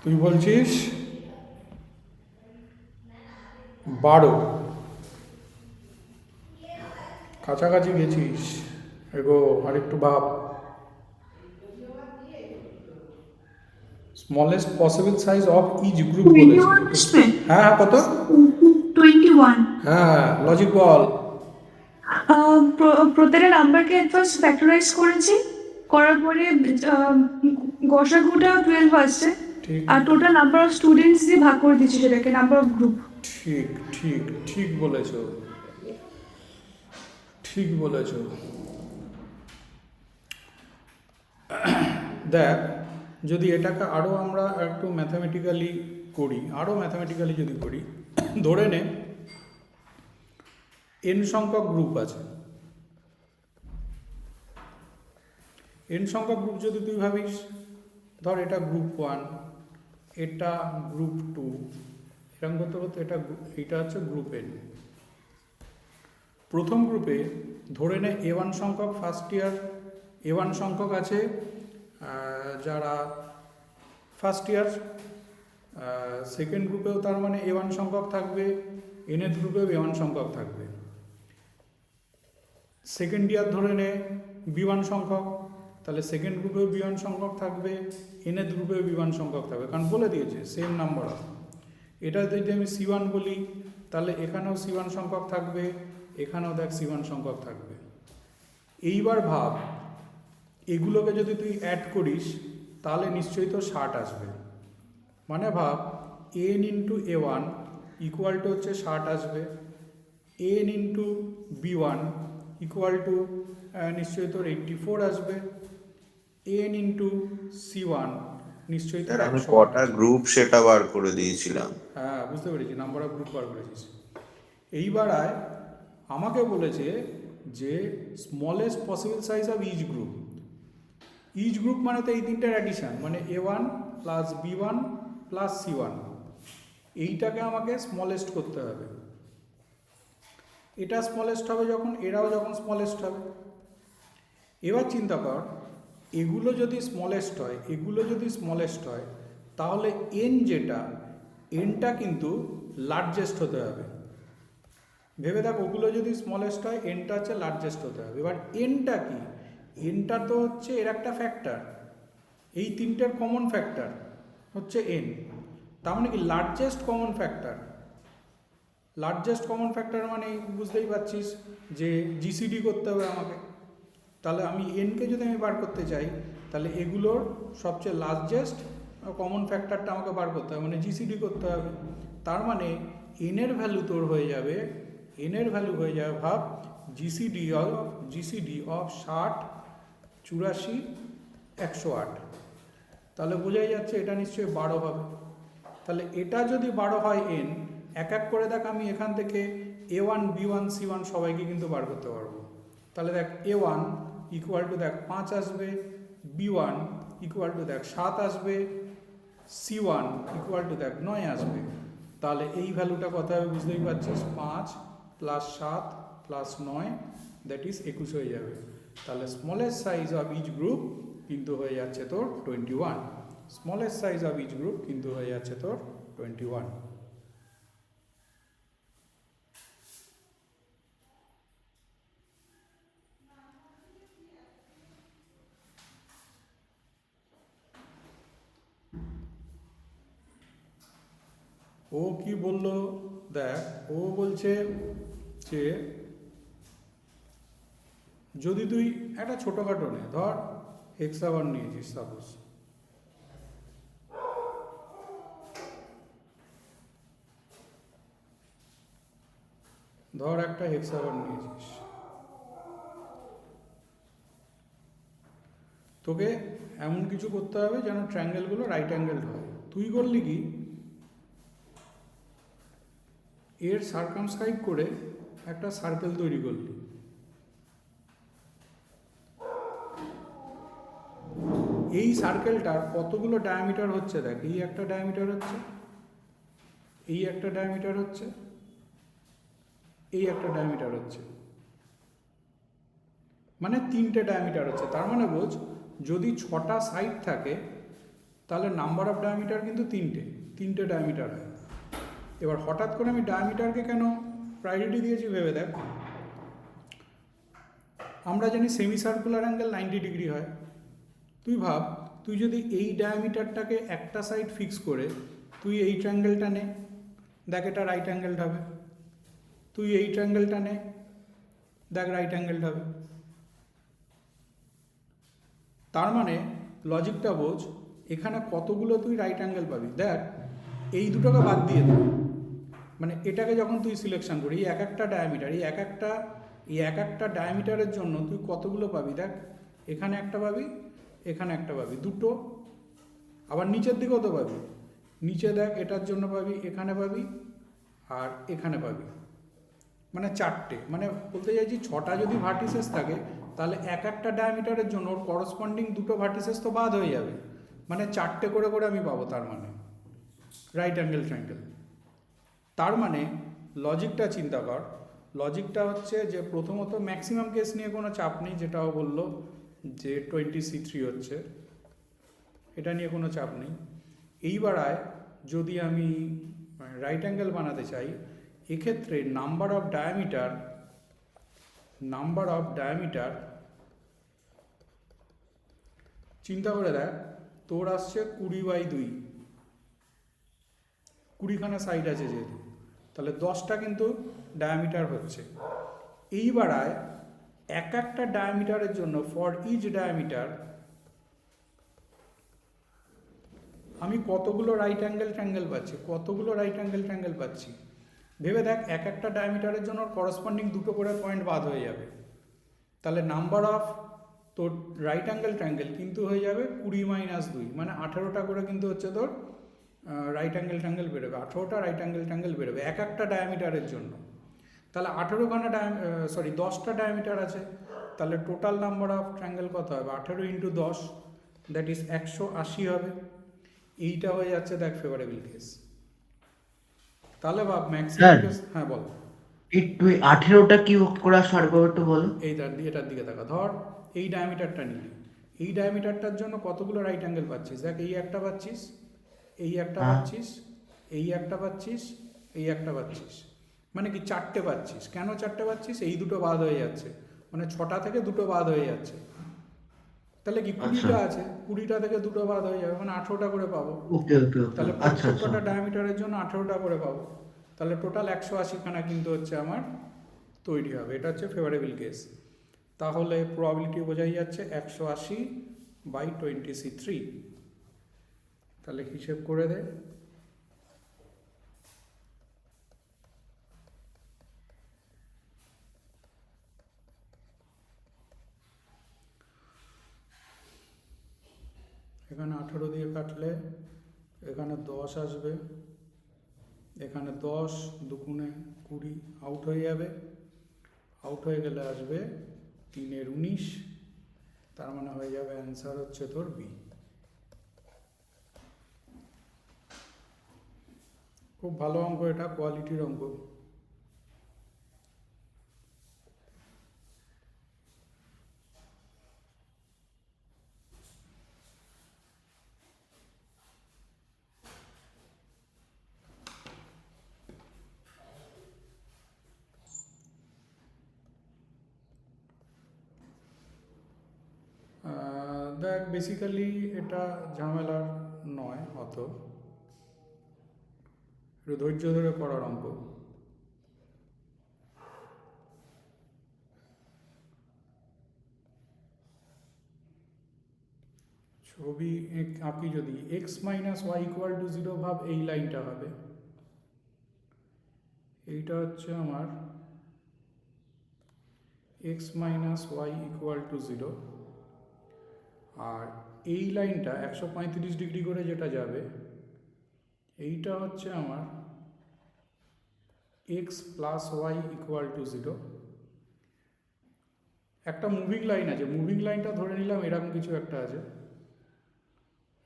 তুই বলছিস 12, কাছাকাছি গেছিস। এগো আরেকটু ভাব। Smallest possible size of each group বলেছে। 21 আসবে। হ্যাঁ হ্যাঁ, কত? 21। হ্যাঁ, লজিক বল। প্রত্যেকটা নাম্বারকে ফার্স্ট ফ্যাক্টরাইজ করেছি, করার পরে গসাগুটা 12 আসছে, ঠিক আর টোটাল নাম্বার অফ স্টুডেন্টস দিয়ে ভাগ করে দিচ্ছি সেটাকে, নাম্বার অফ গ্রুপ। ঠিক ঠিক ঠিক বলেছ, ঠিক বলেছ। দেখ, যদি এটাকে আরও আমরা একটু ম্যাথামেটিক্যালি করি, আরও ম্যাথামেটিক্যালি যদি করি, ধরে নে n সংখ্যক গ্রুপ আছে। n সংখ্যক গ্রুপ যদি তুই ভাবিস, ধর এটা গ্রুপ 1, এটা গ্রুপ 2, এরকম করতে করতে এটা হচ্ছে গ্রুপ n। প্রথম গ্রুপে ধরে নে A1 সংখ্যক ফার্স্ট ইয়ার, A1 সংখ্যক আছে যারা ফার্স্ট ইয়ার। সেকেন্ড গ্রুপেও তার মানে A1 সংখ্যক থাকবে, nth গ্রুপেও A1 সংখ্যক থাকবে। সেকেন্ড ইয়ার ধরে নে B1 সংখ্যক, তাহলে সেকেন্ড গ্রুপেও B1 সংখ্যক থাকবে, nth গ্রুপেও B1 সংখ্যক থাকবে, কারণ বলে দিয়েছে সেম নাম্বার অফ। এটা যদি আমি C1 বলি, তাহলে এখানেও C1 সংখ্যক থাকবে, এখানেও দেখ C1 সংখ্যক থাকবে। এইবার ভাব, এগুলোকে যদি তুই অ্যাড করিস তাহলে নিশ্চয়ই তো 60 আসবে। মানে ভাব n into A1 equal to হচ্ছে 60 আসবে, n into B1 equal to নিশ্চয়ই তোর 84 আসবে, n ইন্টু C1 নিশ্চয়ই তোর আমি 100। কটা গ্রুপ সেটা বার করে দিয়েছিলাম। হ্যাঁ, বুঝতে পেরেছি, নাম্বার অফ গ্রুপ বার করেছিস। এইবার আয়, আমাকে বলেছে যে smallest possible size of each group. Each group মানে তো এই তিনটার অ্যাডিশন, মানে A1 plus B1 plus C1, এইটাকে আমাকে স্মলেস্ট করতে হবে। এটা স্মলেস্ট হবে যখন, এরাও যখন স্মলেস্ট হবে। এবার চিন্তা কর, এগুলো যদি স্মলেস্ট হয়, এগুলো যদি স্মলেস্ট হয়, তাহলে n যেটা, nটা কিন্তু লার্জেস্ট হতে হবে। ভেবে দেখ, ওগুলো যদি স্মলেস্ট হয়, nটা হচ্ছে লার্জেস্ট হতে হবে। এবার nটা কি? nটা তো হচ্ছে এর একটা ফ্যাক্টর, এই তিনটের কমন ফ্যাক্টর হচ্ছে n। তার মানে কি largest common factor. Largest common factor মানে বুঝতেই পারছিস যে জিসিডি করতে হবে আমাকে। তাহলে আমি এনকে যদি আমি বার করতে চাই, তাহলে এগুলোর সবচেয়ে লার্জেস্ট কমন ফ্যাক্টরটা আমাকে বার করতে হবে, মানে জিসিডি করতে হবে। তার মানে এনের ভ্যালু তোর হয়ে যাবে, এনের ভ্যালু হয়ে যাবে, ভাব জিসিডি অফ 60, 84, 108। তাহলে বোঝাই যাচ্ছে এটা নিশ্চয়ই 12 হবে। তাহলে এটা যদি 12 হয় n, এক এক করে দেখ, আমি এখান থেকে A1 B1 C1 সবাইকে কিন্তু বার করতে পারবো। তাহলে দেখ A1 ইকুয়াল টু দেখ 5 আসবে, B1 ইকুয়াল টু দেখ 7 আসবে, C1 ইকুয়াল টু দেখ 9 আসবে। তাহলে এই ভ্যালুটা কত হবে বুঝতেই পারছিস, 5 প্লাস 7 প্লাস 9 দ্যাট ইজ 21 হয়ে যাবে। তাহলে smallest size of each group কিন্তু হয়ে যাচ্ছে তোর 21। Smallest size of each group কিন্তু হয়ে যাচ্ছে তোর 21। ও কি বললো দেখ, ও বলছে যে যদি তুই একটা ছোটোখাটো নে, ধর হেক্সাগন নিয়েছিস সাপোজ, ধর একটা হেক্সাগন নিয়েছিস, তোকে এমন কিছু করতে হবে যেন ট্রায়াঙ্গেলগুলো রাইট অ্যাঙ্গেল হয়। তুই করলি কি, এর সার্কামস্ক্রাইব করে একটা সার্কেল তৈরি করলি। এই সার্কেলটার কতগুলো ডায়ামিটার হচ্ছে দেখ, এই একটা ডায়ামিটার হচ্ছে, এই একটা ডায়ামিটার হচ্ছে, এই একটা ডায়ামিটার হচ্ছে, মানে 3টে ডায়ামিটার হচ্ছে। তার মানে বোঝ, যদি 6টা সাইড থাকে তাহলে নাম্বার অফ ডায়ামিটার কিন্তু 3টে ডায়ামিটার হয়। এবার হঠাৎ করে আমি ডায়ামিটারকে কেন প্রায়োরিটি দিয়েছি ভেবে দেখ। আমরা জানি সেমি সার্কুলার অ্যাঙ্গেল 90 ডিগ্রি হয়। তুই ভাব, তুই যদি এই ডায়ামিটারটাকে একটা সাইড ফিক্স করে তুই এই ট্রায়াঙ্গেলটা নে, দেখ এটা রাইট অ্যাঙ্গেল হবে। তুই এই ট্রায়াঙ্গেলটা নে, দেখ রাইট অ্যাঙ্গেল হবে। তার মানে লজিকটা বোঝ, এখানে কতগুলো তুই রাইট অ্যাঙ্গেল পাবি। দেখ এই দুটোকে বাদ দিয়ে দে, মানে এটাকে যখন তুই সিলেকশন করি, এই এক একটা ডায়ামিটার, এই এক একটা ডায়ামিটারের জন্য তুই কতগুলো পাবি। দেখ এখানে একটা পাবি, এখানে একটা পাবি, দুটো। আবার নিচের দিকেও তো পাবি, নিচে দেখ এটার জন্য পাবি, এখানে পাবি আর এখানে পাবি, মানে 4টে। মানে বলতে চাইছি 6টা যদি ভার্টিসেস থাকে তাহলে এক একটা ডায়ামিটারের জন্য ওর করসপন্ডিং দুটো ভার্টিসেস তো বাদ হয়ে যাবে, মানে 4টে করে করে আমি পাবো। তার মানে রাইট অ্যাঙ্গেল ট্রায়াঙ্গেল। তার মানে লজিকটা চিন্তা কর, লজিকটা হচ্ছে যে প্রথমত ম্যাক্সিমাম কেস নিয়ে কোনো চাপ নেই, যেটাও বললো যে 20C3 হচ্ছে, এটা নিয়ে কোনো চাপ নেই। এইবার যদি আমি রাইট অ্যাঙ্গেল বানাতে চাই, এক্ষেত্রে নাম্বার অফ ডায়ামিটার চিন্তা করে দেখ, তোর আসছে 20/2, 20খানা সাইড আছে যেহেতু, তাহলে 10টা কিন্তু ডায়ামিটার হচ্ছে। এইবার এক একটা ডায়ামিটারের জন্য ফর ইচ ডায়ামিটার আমি কতগুলো রাইট অ্যাঙ্গেল ট্রায়াঙ্গেল পাচ্ছি, ভেবে দেখ। এক একটা ডায়ামিটারের জন্য করসপন্ডিং দুটো করে পয়েন্ট বাদ হয়ে যাবে, তাহলে নাম্বার অফ তোর রাইট অ্যাঙ্গেল ট্রায়াঙ্গেল কিন্তু হয়ে যাবে 20 - 2, মানে 18টা করে কিন্তু হচ্ছে তোর রাইট অ্যাঙ্গেল ট্রায়াঙ্গেল বেরোবে, 18টা রাইট অ্যাঙ্গেল ট্রায়াঙ্গেল বেরোবে এক একটা ডায়ামিটারের জন্য। তাহলে 10টা ডায়ামিটার আছে, তাহলে টোটাল নাম্বার অফ ট্রায়াঙ্গেল কত হবে, 18 × 10 দ্যাট ইজ 180 হবে। এইটা হয়ে যাচ্ছে দেখ ফেভারেবল কেস। তাহলে ভাব ম্যাক্সিমাম কেস, হ্যাঁ বল। একটু 18টা কি করে সরবো একটু বলো। এটার দিকে দেখা, ধর এই ডায়ামিটারটা নিলি, এই ডায়ামিটারটার জন্য কতগুলো রাইট অ্যাঙ্গেল পাচ্ছিস। দেখ এই একটা পাচ্ছিস, এই একটা পাচ্ছিস, এই একটা পাচ্ছিস, এই একটা পাচ্ছিস, মানে কি 4টে পাচ্ছিস। কেন 4টে পাচ্ছিস, এই দুটো বাদ হয়ে যাচ্ছে, মানে 6টা থেকে দুটো বাদ হয়ে যাচ্ছে। তাহলে কি 20টা আছে, 20টা থেকে দুটো বাদ হয়ে যাবে, মানে 18টা করে পাবো। ওকে ওকে ওকে, তাহলে আচ্ছা আচ্ছা। প্রত্যেকটা ডায়ামিটারের জন্য 18টা করে পাবো, তাহলে টোটাল 180খানা কিন্তু হচ্ছে আমার তৈরি হবে। এটা হচ্ছে ফেভারেবল কেস। তাহলে প্রবাবিলিটি বোঝাই যাচ্ছে 180/20C3। তাহলে হিসেব করে দে, এখানে 18 দিয়ে কাটলে এখানে 10 আসবে, এখানে 10 2 × 20 আউট হয়ে যাবে। আউট হয়ে গেলে আসবে 3 × 19, তার মানে হয়ে যাবে অ্যান্সার হচ্ছে তোর বি। খুব ভালো অঙ্ক, এটা কোয়ালিটির অঙ্ক। দেখ, বেসিক্যালি এটা ঝামেলার নয় অত, একটু ধৈর্য ধরে করার অঙ্ক। ছবি আঁকি যদি x minus y equal to zero, ভাব এই লাইনটা হবে, এইটা হচ্ছে আমার x minus y equal to zero, আর এই লাইনটা 135 ডিগ্রি করে যেটা যাবে, এইটা হচ্ছে আমার x plus y equal to zero. একটা মুভিং লাইন আছে, মুভিং লাইনটা ধরে নিলাম এরকম কিছু একটা আছে,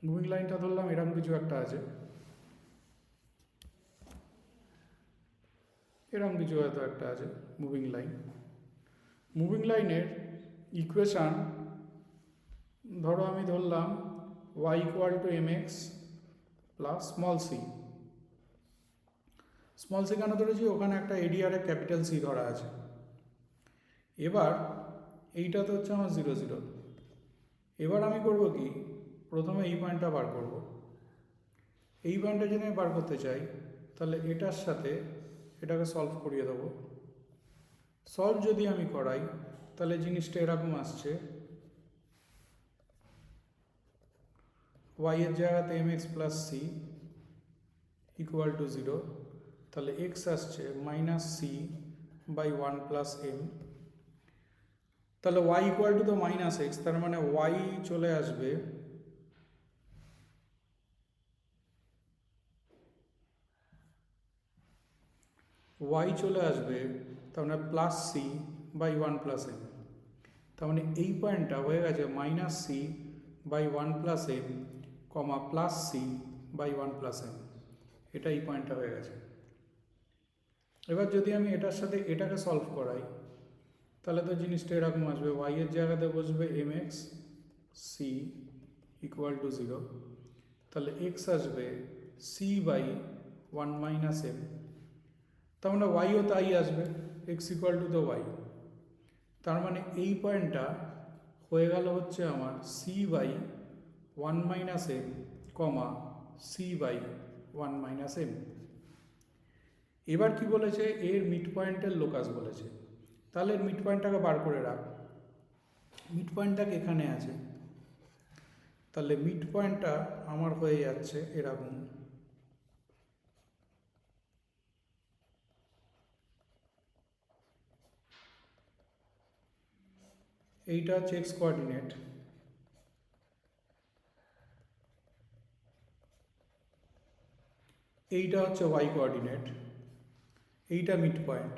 মুভিং লাইনটা ধরলাম এরকম কিছু একটা আছে, এরকম কিছু হয়তো একটা আছে মুভিং লাইন। মুভিং লাইনের ইকুয়েশান ধরো আমি ধরলাম y equal to m x plus small c. Small c কেন ধরেছি, ওখানে একটা এডিআরে ক্যাপিটাল সি ধরা আছে। এবার এইটা তো হচ্ছে আমার 0 0। এবার আমি করব কি, প্রথমে এই পয়েন্টটা বার করব। এই পয়েন্টটা যদি আমি বার করতে চাই, তাহলে এটার সাথে এটাকে সলভ করিয়ে দেবো। সলভ যদি আমি করাই, তাহলে জিনিসটা এরকম আসছে, ওয়াই এর জায়গাতে m x plus c equal to 0, তাহলে এক্স আসছে minus c by 1 plus m. তাহলে ওয়াই ইকুয়াল টু তো মাইনাস এক্স, তার মানে ওয়াই চলে আসবে তার মানে plus c by 1 plus m. তার মানে এই পয়েন্টটা হয়ে গেছে minus c by 1 plus m comma plus c by 1 plus m, এটা এই পয়েন্টটা হয়ে গেছে। এবার যদি আমি এটার সাথে এটাকে সলভ করাই, তাহলে তো জিনিসটা এরকম আসবে, ওয়াই এর জায়গাতে বসবে m x c equal to 0, তাহলে এক্স আসবে সি বাই 1 মাইনাস এম। তার মানে ওয়াইও তাই আসবে, এক্স ইকুয়াল টু তো ওয়াই। তার মানে এই পয়েন্টটা হয়ে গেল হচ্ছে আমার c by 1 minus m comma c by 1 minus m. এবার কি বলেছে, এর মিড পয়েন্টের লোকাস বলেছে, তাহলে এর মিড পয়েন্টটাকে বার করে রাখ। মিড পয়েন্টটাকে এখানে আছে, তাহলে মিড পয়েন্টটা আমার হয়ে যাচ্ছে এরকম, এইটা হচ্ছে এক্স কোঅর্ডিনেট, এইটা হচ্ছে ওয়াই কোঅর্ডিনেট, এইটা মিড পয়েন্ট।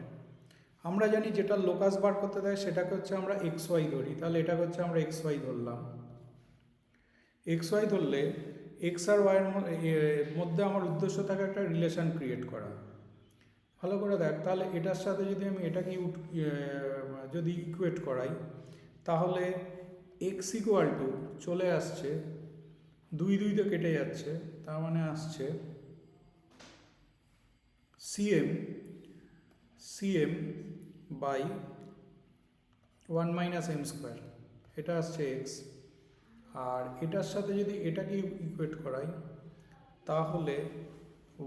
আমরা জানি যেটা লোকাস বার করতে দেয় সেটাকে হচ্ছে আমরা এক্স ওয়াই ধরি, তাহলে এটাকে হচ্ছে আমরা এক্স ওয়াই ধরলাম। এক্স ওয়াই ধরলে এক্স আর ওয়াইয়ের মধ্যে আমার উদ্দেশ্য থাকে একটা রিলেশন ক্রিয়েট করা। ভালো করে দেখ, তাহলে এটার সাথে যদি আমি এটাকে যদি ইকুয়েট করাই, তাহলে এক্স ইকুয়াল টু চলে আসছে 2 2 তো কেটে যাচ্ছে, তার মানে আসছে c m by 1 minus m square, এটা আসছে এক্স। আর এটার সাথে যদি এটাকে ইকুয়েট করাই, তাহলে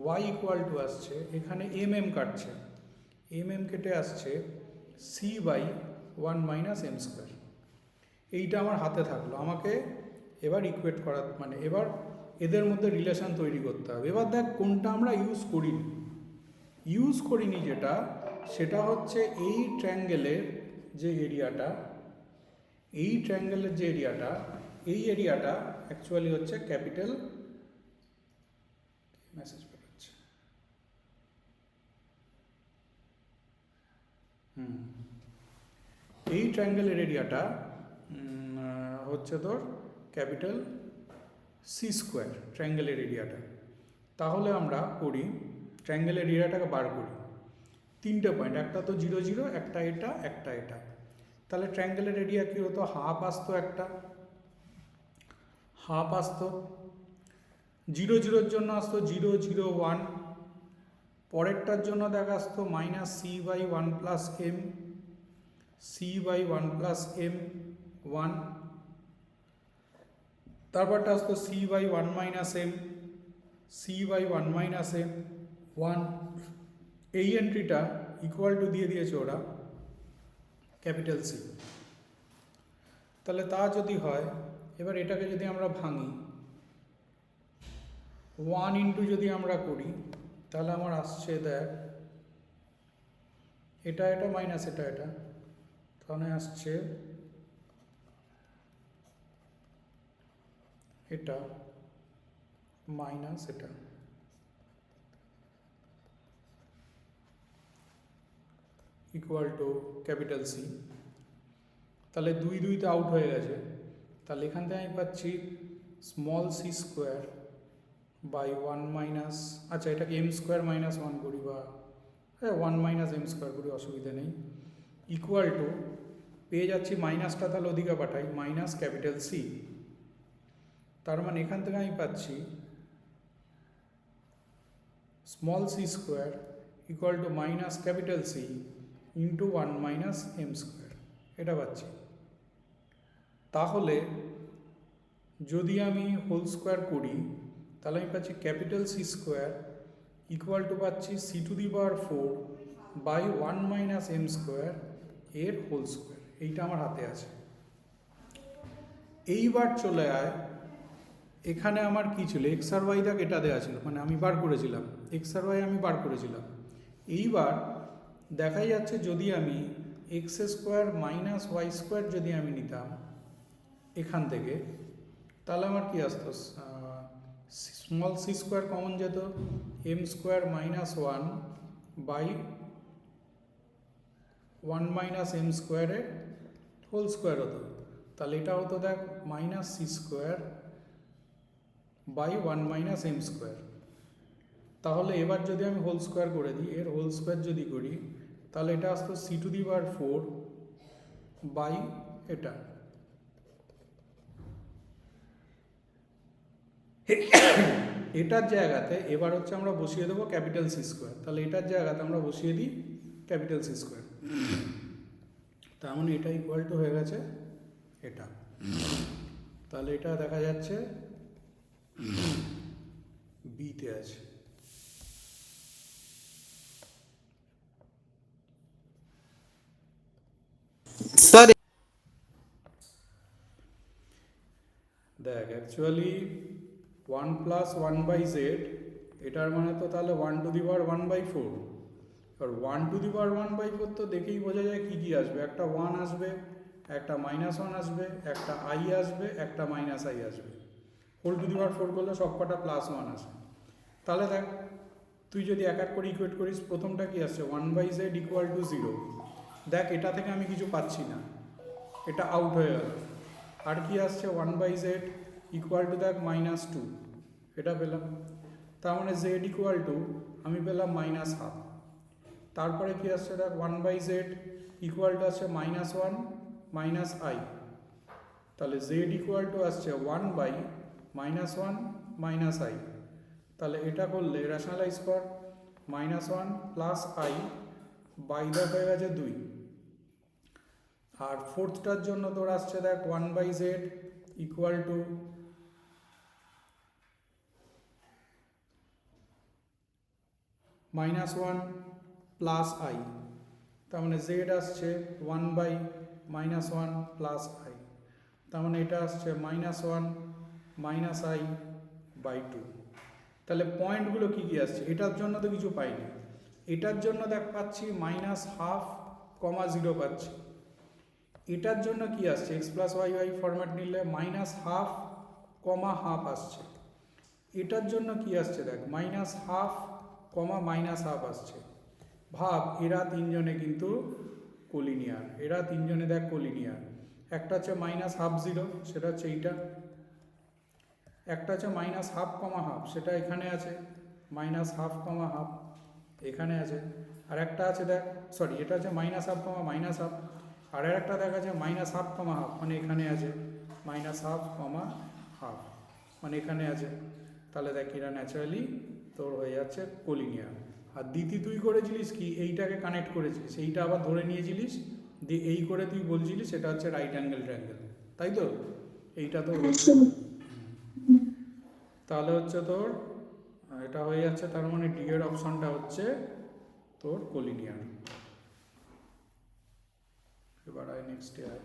ওয়াই ইকুয়াল টু আসছে, এখানে এম কাটছে, এম কেটে আসছে c by 1 minus m square. এইটা আমার হাতে থাকলো, আমাকে এবার ইকুয়েট করা মানে এবার এদের মধ্যে রিলেশন তৈরি করতে হবে। এবার দেখ কোনটা আমরা ইউজ করিনি যেটা, সেটা হচ্ছে এই ট্রায়াঙ্গেলের যে এরিয়াটা, এই এরিয়াটা অ্যাকচুয়ালি হচ্ছে ক্যাপিটাল, মেসেজ পাঠাচ্ছে, এই ট্রায়াঙ্গেলের এরিয়াটা হচ্ছে তোর ক্যাপিটাল সি স্কোয়ার ট্রায়াঙ্গেলের এরিয়াটা। তাহলে আমরা করি ট্রায়াঙ্গেলের এরিয়াটাকে বার করি। 3টে পয়েন্ট, একটা তো 0 0, একটা এটা, একটা এটা। তাহলে ট্রায়াঙ্গেলের এরিয়া কী হতো, হাফ আসতো, একটা হাফ আসতো। 0 0-র জন্য আসতো 0 0 1, পরেরটার জন্য দেখা আসতো minus c by 1 plus m, c by 1 plus m 1, তারপরটা আসতো c by 1 minus m, c by 1 minus m 1। এই এন্ট্রিটা ইকুয়াল টু দিয়ে দিয়েছে ওরা ক্যাপিটাল সি। তাহলে তা যদি হয়, এবার এটাকে যদি আমরা ভাঙি 1 ইন্টু যদি আমরা করি, তাহলে আমার আসছে দেখ এটা এটা মাইনাস এটা এটা, তাহলে আসছে এটা মাইনাস এটা, ইকুয়াল টু ক্যাপিটাল সি। তাহলে 2 2তে আউট হয়ে গেছে। তাহলে এখান থেকে আমি পাচ্ছি small c square by 1 minus, আচ্ছা এটাকে এম স্কোয়ার মাইনাস 1 করি, বা 1 মাইনাস এম স্কোয়ার করি, অসুবিধা নেই, ইকুয়াল টু পেয়ে যাচ্ছি মাইনাসটা, তাহলে ওদিকে পাঠাই মাইনাস ক্যাপিটাল সি। তার মানে এখান থেকে আমি পাচ্ছি small c square equal to minus capital C into 1 minus m square, এটা পাচ্ছি। তাহলে যদি আমি হোল স্কোয়ার করি, তাহলে আমি পাচ্ছি capital c square equal to পাচ্ছি c to the power 4 by 1 minus m square এর হোল স্কোয়ার। এইটা আমার হাতে আছে। এইবার চলে আয়, এখানে আমার কি ছিল, এক্স আর ওয়াই দাগ এটা দেওয়া ছিল, মানে আমি বার করেছিলাম এক্স আর ওয়াই, আমি বার করেছিলাম। এইবার দেখাই যাচ্ছে যদি আমি x square minus y square যদি আমি নিতাম এখান থেকে, তাহলে আমার কি আসতো, স্মল সি স্কোয়ার কমন যেত, m square minus 1 by 1 minus m স্কোয়ারের হোল স্কোয়ার হতো। তাহলে এটা হতো দেখ minus c square by 1 minus m square. তাহলে এবার যদি আমি হোল স্কোয়ার করে দিই, এর হোল স্কোয়ার যদি করি, তাহলে এটা আসতো c to the power 4 by এটা, এটার জায়গাতে এবার হচ্ছে আমরা বসিয়ে দেবো ক্যাপিটাল সি স্কোয়ার। তাহলে এটার জায়গাতে আমরা বসিয়ে দিই ক্যাপিটাল সি স্কোয়ার। তার মানে এটা ইকুয়াল টু হয়ে গেছে এটা। তাহলে এটা দেখা যাচ্ছে বিতে আছে। স্যার দেখ অ্যাকচুয়ালি 1 প্লাস 1 বাই জেড, এটার মানে তো তাহলে 1 টু দি পাওয়ার 1 বাই 4। এবার 1 টু দি পাওয়ার 1 বাই 4 তো দেখেই বোঝা যায় কী কী আসবে, একটা 1 আসবে, একটা মাইনাস 1 আসবে, একটা আই আসবে, একটা মাইনাস আই আসবে। হোল টু দি পাওয়ার 4 করলে সব কটা প্লাস 1 আসবে। তাহলে দেখ তুই যদি এক এক করে ইকুয়েট করিস, প্রথমটা কি আসছে 1 বাই জেড ইকুয়াল টু 0। দেখ এটা থেকে আমি কিছু পাচ্ছি না, এটা আউট হয়ে গেল। আর কি আসছে 1 বাই জেড ইকুয়াল টু দেখ মাইনাস 2, এটা পেলাম। তার মানে জেড ইকুয়াল টু আমি পেলাম মাইনাস হাফ। তারপরে কি আসছে দেখ 1 বাই জেড ইকুয়াল টু আসছে মাইনাস 1 মাইনাস আই। তাহলে জেড ইকুয়াল টু আসছে 1 বাই মাইনাস 1 মাইনাস আই। তাহলে এটা করলে রেশনালাইজ কর, মাইনাস 1 প্লাস আই বাই দেখ হয়ে গেছে 2। আর ফোর্থটার জন্য তোর আসছে দেখ 1 by z equal to minus 1 plus i. তার মানে জেড আসছে 1 বাই মাইনাস 1 প্লাস আই। তার মানে এটা আসছে মাইনাস 1 মাইনাস আই বাই 2। তাহলে পয়েন্টগুলো কী কী আসছে, এটার জন্য তো কিছু পাইনি। এটার জন্য দেখ পাচ্ছি মাইনাস হাফ কমা 0 পাচ্ছি। এটার জন্য কি আসছে, x plus y y format নিলে মাইনাস হাফ কমা হাফ আসছে। এটার জন্য কি আসছে দেখ minus half comma minus half আসছে। ভাব এরা তিনজনে কিন্তু কোলিনিয়ার, এরা তিনজনে দেখ কোলিনিয়ার। একটা হচ্ছে মাইনাস হাফ জিরো, সেটা হচ্ছে এইটা। একটা হচ্ছে মাইনাস হাফ কমা হাফ, সেটা এখানে আছে, মাইনাস হাফ কমা হাফ এখানে আছে। আর একটা আছে দেখ, সরি, এটা হচ্ছে minus half comma minus half. আর একটা দেখ আছে মাইনাস হাফ কমা হাফ, মানে এখানে আছে মাইনাস হাফ কমা হাফ, মানে এখানে আছে। তাহলে দেখ এরা ন্যাচারালি তোর হয়ে যাচ্ছে কোলিনিয়ার। আর দ্বিতীয় তুই করেছিলিস কি, এইটাকে কানেক্ট করেছিলিস, এইটা আবার ধরে নিয়েছিলিস, দিয়ে এই করে তুই বলছিলিস সেটা হচ্ছে রাইট অ্যাঙ্গেল ট্রায়াঙ্গেল, তাই তো? এইটা তোর হচ্ছে। তাহলে হচ্ছে তোর এটা হয়ে যাচ্ছে, তার মানে ডি এর অপশনটা হচ্ছে তোর কোলিনিয়ার। এবার আয় নেক্সটে আয়।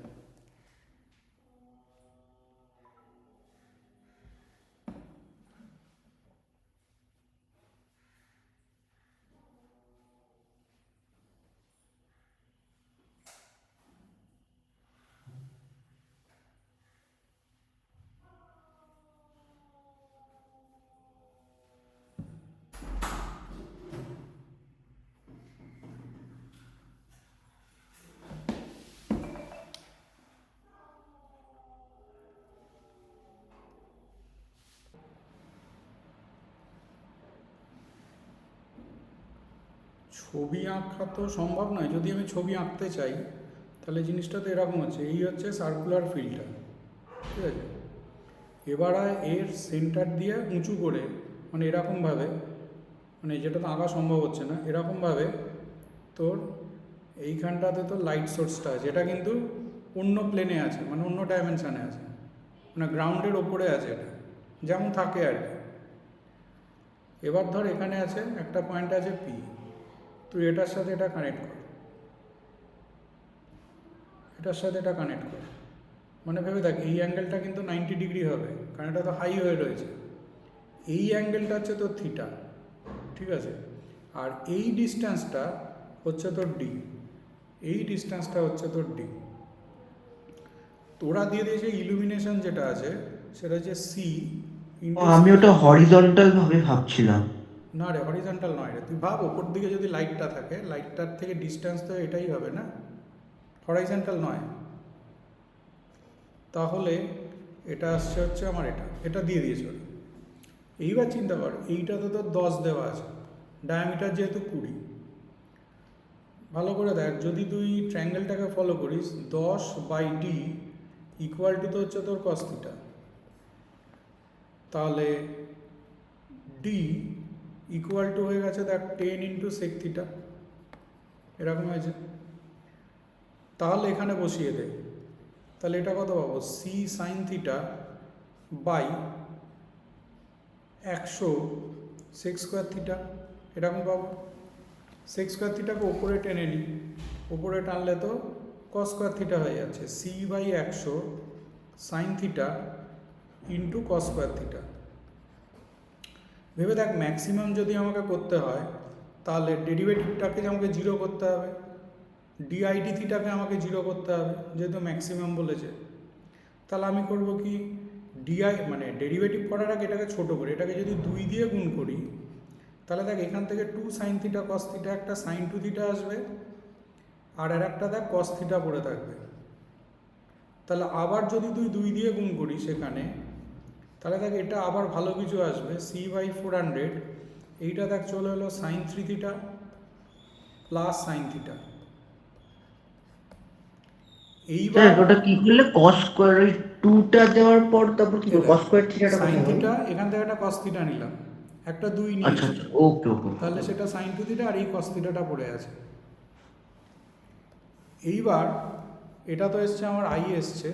ছবি আঁকা তো সম্ভব নয়, যদি আমি ছবি আঁকতে চাই তাহলে জিনিসটা তো এরকম হচ্ছে, এই হচ্ছে সার্কুলার ফিল্ডটা, ঠিক আছে? এবার এর সেন্টার দিয়ে উঁচু করে, মানে এরকমভাবে, মানে যেটা তো আঁকা সম্ভব হচ্ছে না, এরকমভাবে তোর এইখানটাতে তো লাইট সোর্সটা আছে, এটা কিন্তু অন্য প্লেনে আছে, মানে অন্য ডাইমেনশানে আছে, মানে গ্রাউন্ডের ওপরে আছে, এটা যেমন থাকে আর কি। এবার ধর এখানে আছে একটা পয়েন্ট আছে পি, তুই এটার সাথে এটা কানেক্ট কর, এটার সাথে এটা কানেক্ট কর, মানে ভেবে দেখ এই অ্যাঙ্গেলটা কিন্তু 90 ডিগ্রি হবে, কারণ এটা তো হাই হয়ে রয়েছে। এই অ্যাঙ্গেলটা হচ্ছে তোর থিটা, ঠিক আছে? আর এই ডিস্টেন্সটা হচ্ছে তোর ডি, এই ডিস্টেন্সটা হচ্ছে তোর ডি। তোরা দিয়ে দিয়েছে ইলুমিনেশন যেটা আছে সেটা হচ্ছে সি। আমি ওটা হরিজন্টাল ভাবে ভাবছিলাম। না রে, হরিজন্টাল নয় রে, তুই ভাব ওপর দিকে যদি লাইটটা থাকে, লাইটটার থেকে ডিস্টেন্স তো এটাই হবে না, হরাইজন্টাল নয়। তাহলে এটা আসছে হচ্ছে আমার এটা, এটা দিয়ে দিয়েছে ওরা। এইবার চিন্তা কর, এইটা তো তোর 10 দেওয়া আছে, ডায়ামিটার যেহেতু 20। ভালো করে দেখ, যদি তুই ট্রায়াঙ্গেলটাকে ফলো করিস, 10/d ইকুয়াল টু তো হচ্ছে তোর কস থিটা, তাহলে ডি ইকুয়াল টু হয়ে গেছে দেখ 10 ইন্টু সেক থিটা, এরকম হয়েছে। তাহলে এখানে বসিয়ে দে, তাহলে এটা কত পাবো, c sine theta by 100 sec square theta, এরকম পাবো। সেক স্কোয়ার থিটাকে ওপরে টেনে নিই, ওপরে টানলে তো কস স্কোয়ার থিটা হয়ে যাচ্ছে, c by 100 sine theta into cos square theta. ভেবে দেখ, ম্যাক্সিমাম যদি আমাকে করতে হয় তাহলে ডেরিভেটিভটাকে আমাকে 0 করতে হবে, ডিআইডি থিটাকে আমাকে 0 করতে হবে, যেহেতু ম্যাক্সিমাম বলেছে। তাহলে আমি করব কি, ডিআই মানে ডেরিভেটিভ করার আগে এটাকে ছোটো করে, এটাকে যদি 2 দিয়ে গুণ করি, তাহলে দেখ এখান থেকে 2 সাইন থিটা কস থিটা, একটা সাইন 2 থিটা আসবে, আর একটা দেখ কস থিটা পড়ে থাকবে। তাহলে আবার যদি তুই 2 দিয়ে গুণ করিস সেখানে, তাহলে দেখ এটা আবার ভালো কিছু আসবে, সি বাই 400, এইটা দেখ চলে হলো sine 3 theta plus sine theta. এইবার ওটা কি করলে কস স্কোয়ার, ওই 2টা দেওয়ার পর তারপর কি কস স্কোয়ার থিটাটা সাইন কোথায় থিটা, হলো? এখান থেকে একটা কস থিটা নিলাম, একটা 2 আচ্ছা নিয়েছি, আচ্ছা, ওকে ওকে। তাহলে সেটা সাইন 2 থিটা, আর এই কস থিটাটা পড়ে আছে। এইবার এটা তো এসছে আমার আই এসছে,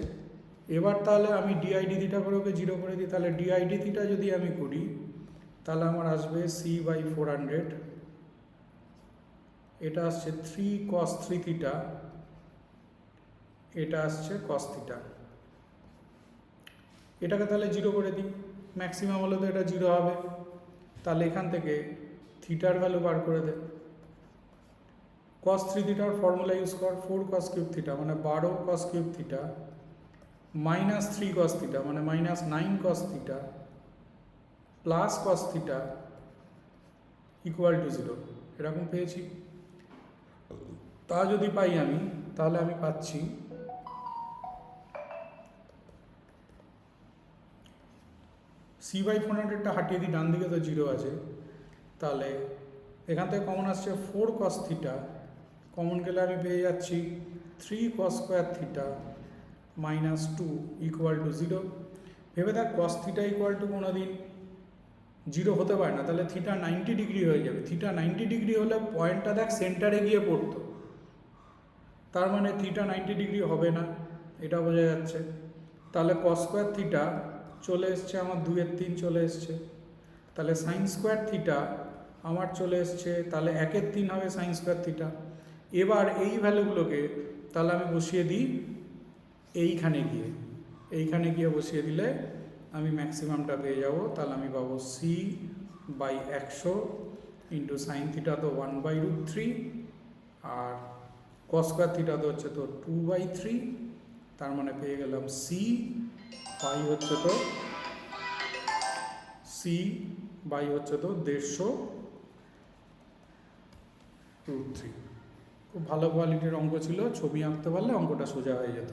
এবার তাহলে আমি ডিআইডি থিটা করে ওকে 0 করে দিই, তাহলে ডিআইডি থিটা যদি আমি করি তাহলে আমার আসবে সি বাই 400, এটা আসছে 3 কস 3 থিটা, এটা আসছে কস থিটা। এটাকে তাহলে 0 করে দিই, ম্যাক্সিমাম হলে তো এটা 0 হবে। তাহলে এখান থেকে থিটার ভ্যালু বার করে দে, কস 3 থিটার ফর্মুলা ইউজ কর, 4 কস কিউব থিটা মানে 12 cos cube theta minus 3 cos theta মানে minus 9 cos theta plus cos theta equal to 0, এরকম পেয়েছি। তা যদি পাই আমি, তাহলে আমি পাচ্ছি c/400টা হাটিয়ে দিই, ডান দিকে তো 0 আছে, তাহলে এখান থেকে কমন আসছে 4 cos থিটা, কমন গেলে আমি পেয়ে যাচ্ছি 3 cos square theta minus 2 equal to 0। ভেবে দেখ cos থিটা ইকুয়াল টু কোনো দিন 0 হতে পারে না, তাহলে থিটা 90 ডিগ্রি হয়ে যাবে। থিটা 90 ডিগ্রি হলে পয়েন্টটা দেখ সেন্টারে গিয়ে পড়তো, তার মানে থিটা 90 ডিগ্রি হবে না, এটা বোঝা যাচ্ছে। তাহলে cos স্কোয়ার থিটা চলে এসছে আমার 2/3 চলে এসছে, তাহলে সাইন স্কোয়ার থিটা আমার চলে এসছে, তাহলে 1/3 হবে সাইন স্কোয়ার থিটা। এবার এই ভ্যালুগুলোকে তাহলে আমি বসিয়ে দিই এইখানে গিয়ে বসিয়ে দিলে আমি ম্যাক্সিমামটা পেয়ে যাব। তাহলে আমি পাবো c/100 ইন্টু সাইন থিটা তো 1/√3 আর cos স্কোয়ার থিটা তো হচ্ছে তো 2/3, তার মানে পেয়ে গেলাম c বাই হচ্ছে তো 150/√3। খুব ভালো কোয়ালিটির অঙ্ক ছিল, ছবি আঁকতে পারলে অঙ্কটা সোজা হয়ে যেত।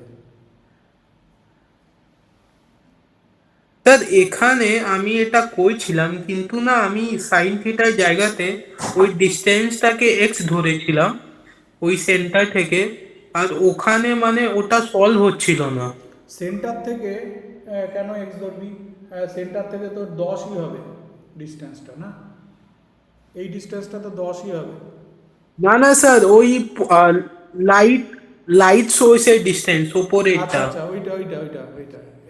স্যার এখানে আমি এটা করেছিলাম, কিন্তু না আমি সাইন থিটার জায়গাতে ওই ডিস্টেন্সটাকে এক্স ধরেছিলাম ওই সেন্টার থেকে, আর ওখানে মানে ওটা সলভ হচ্ছিল না। সেন্টার থেকে কেন এক্স ধরবি? সেন্টার থেকে তো 10ই হবে ডিস্টেন্সটা, না এই ডিস্টেন্সটা তো 10ই হবে। না না স্যার, ওই লাইট লাইট সোর্সের ডিস্টেন্স আচ্ছা ওপরেরটা। আচ্ছা, ওইটা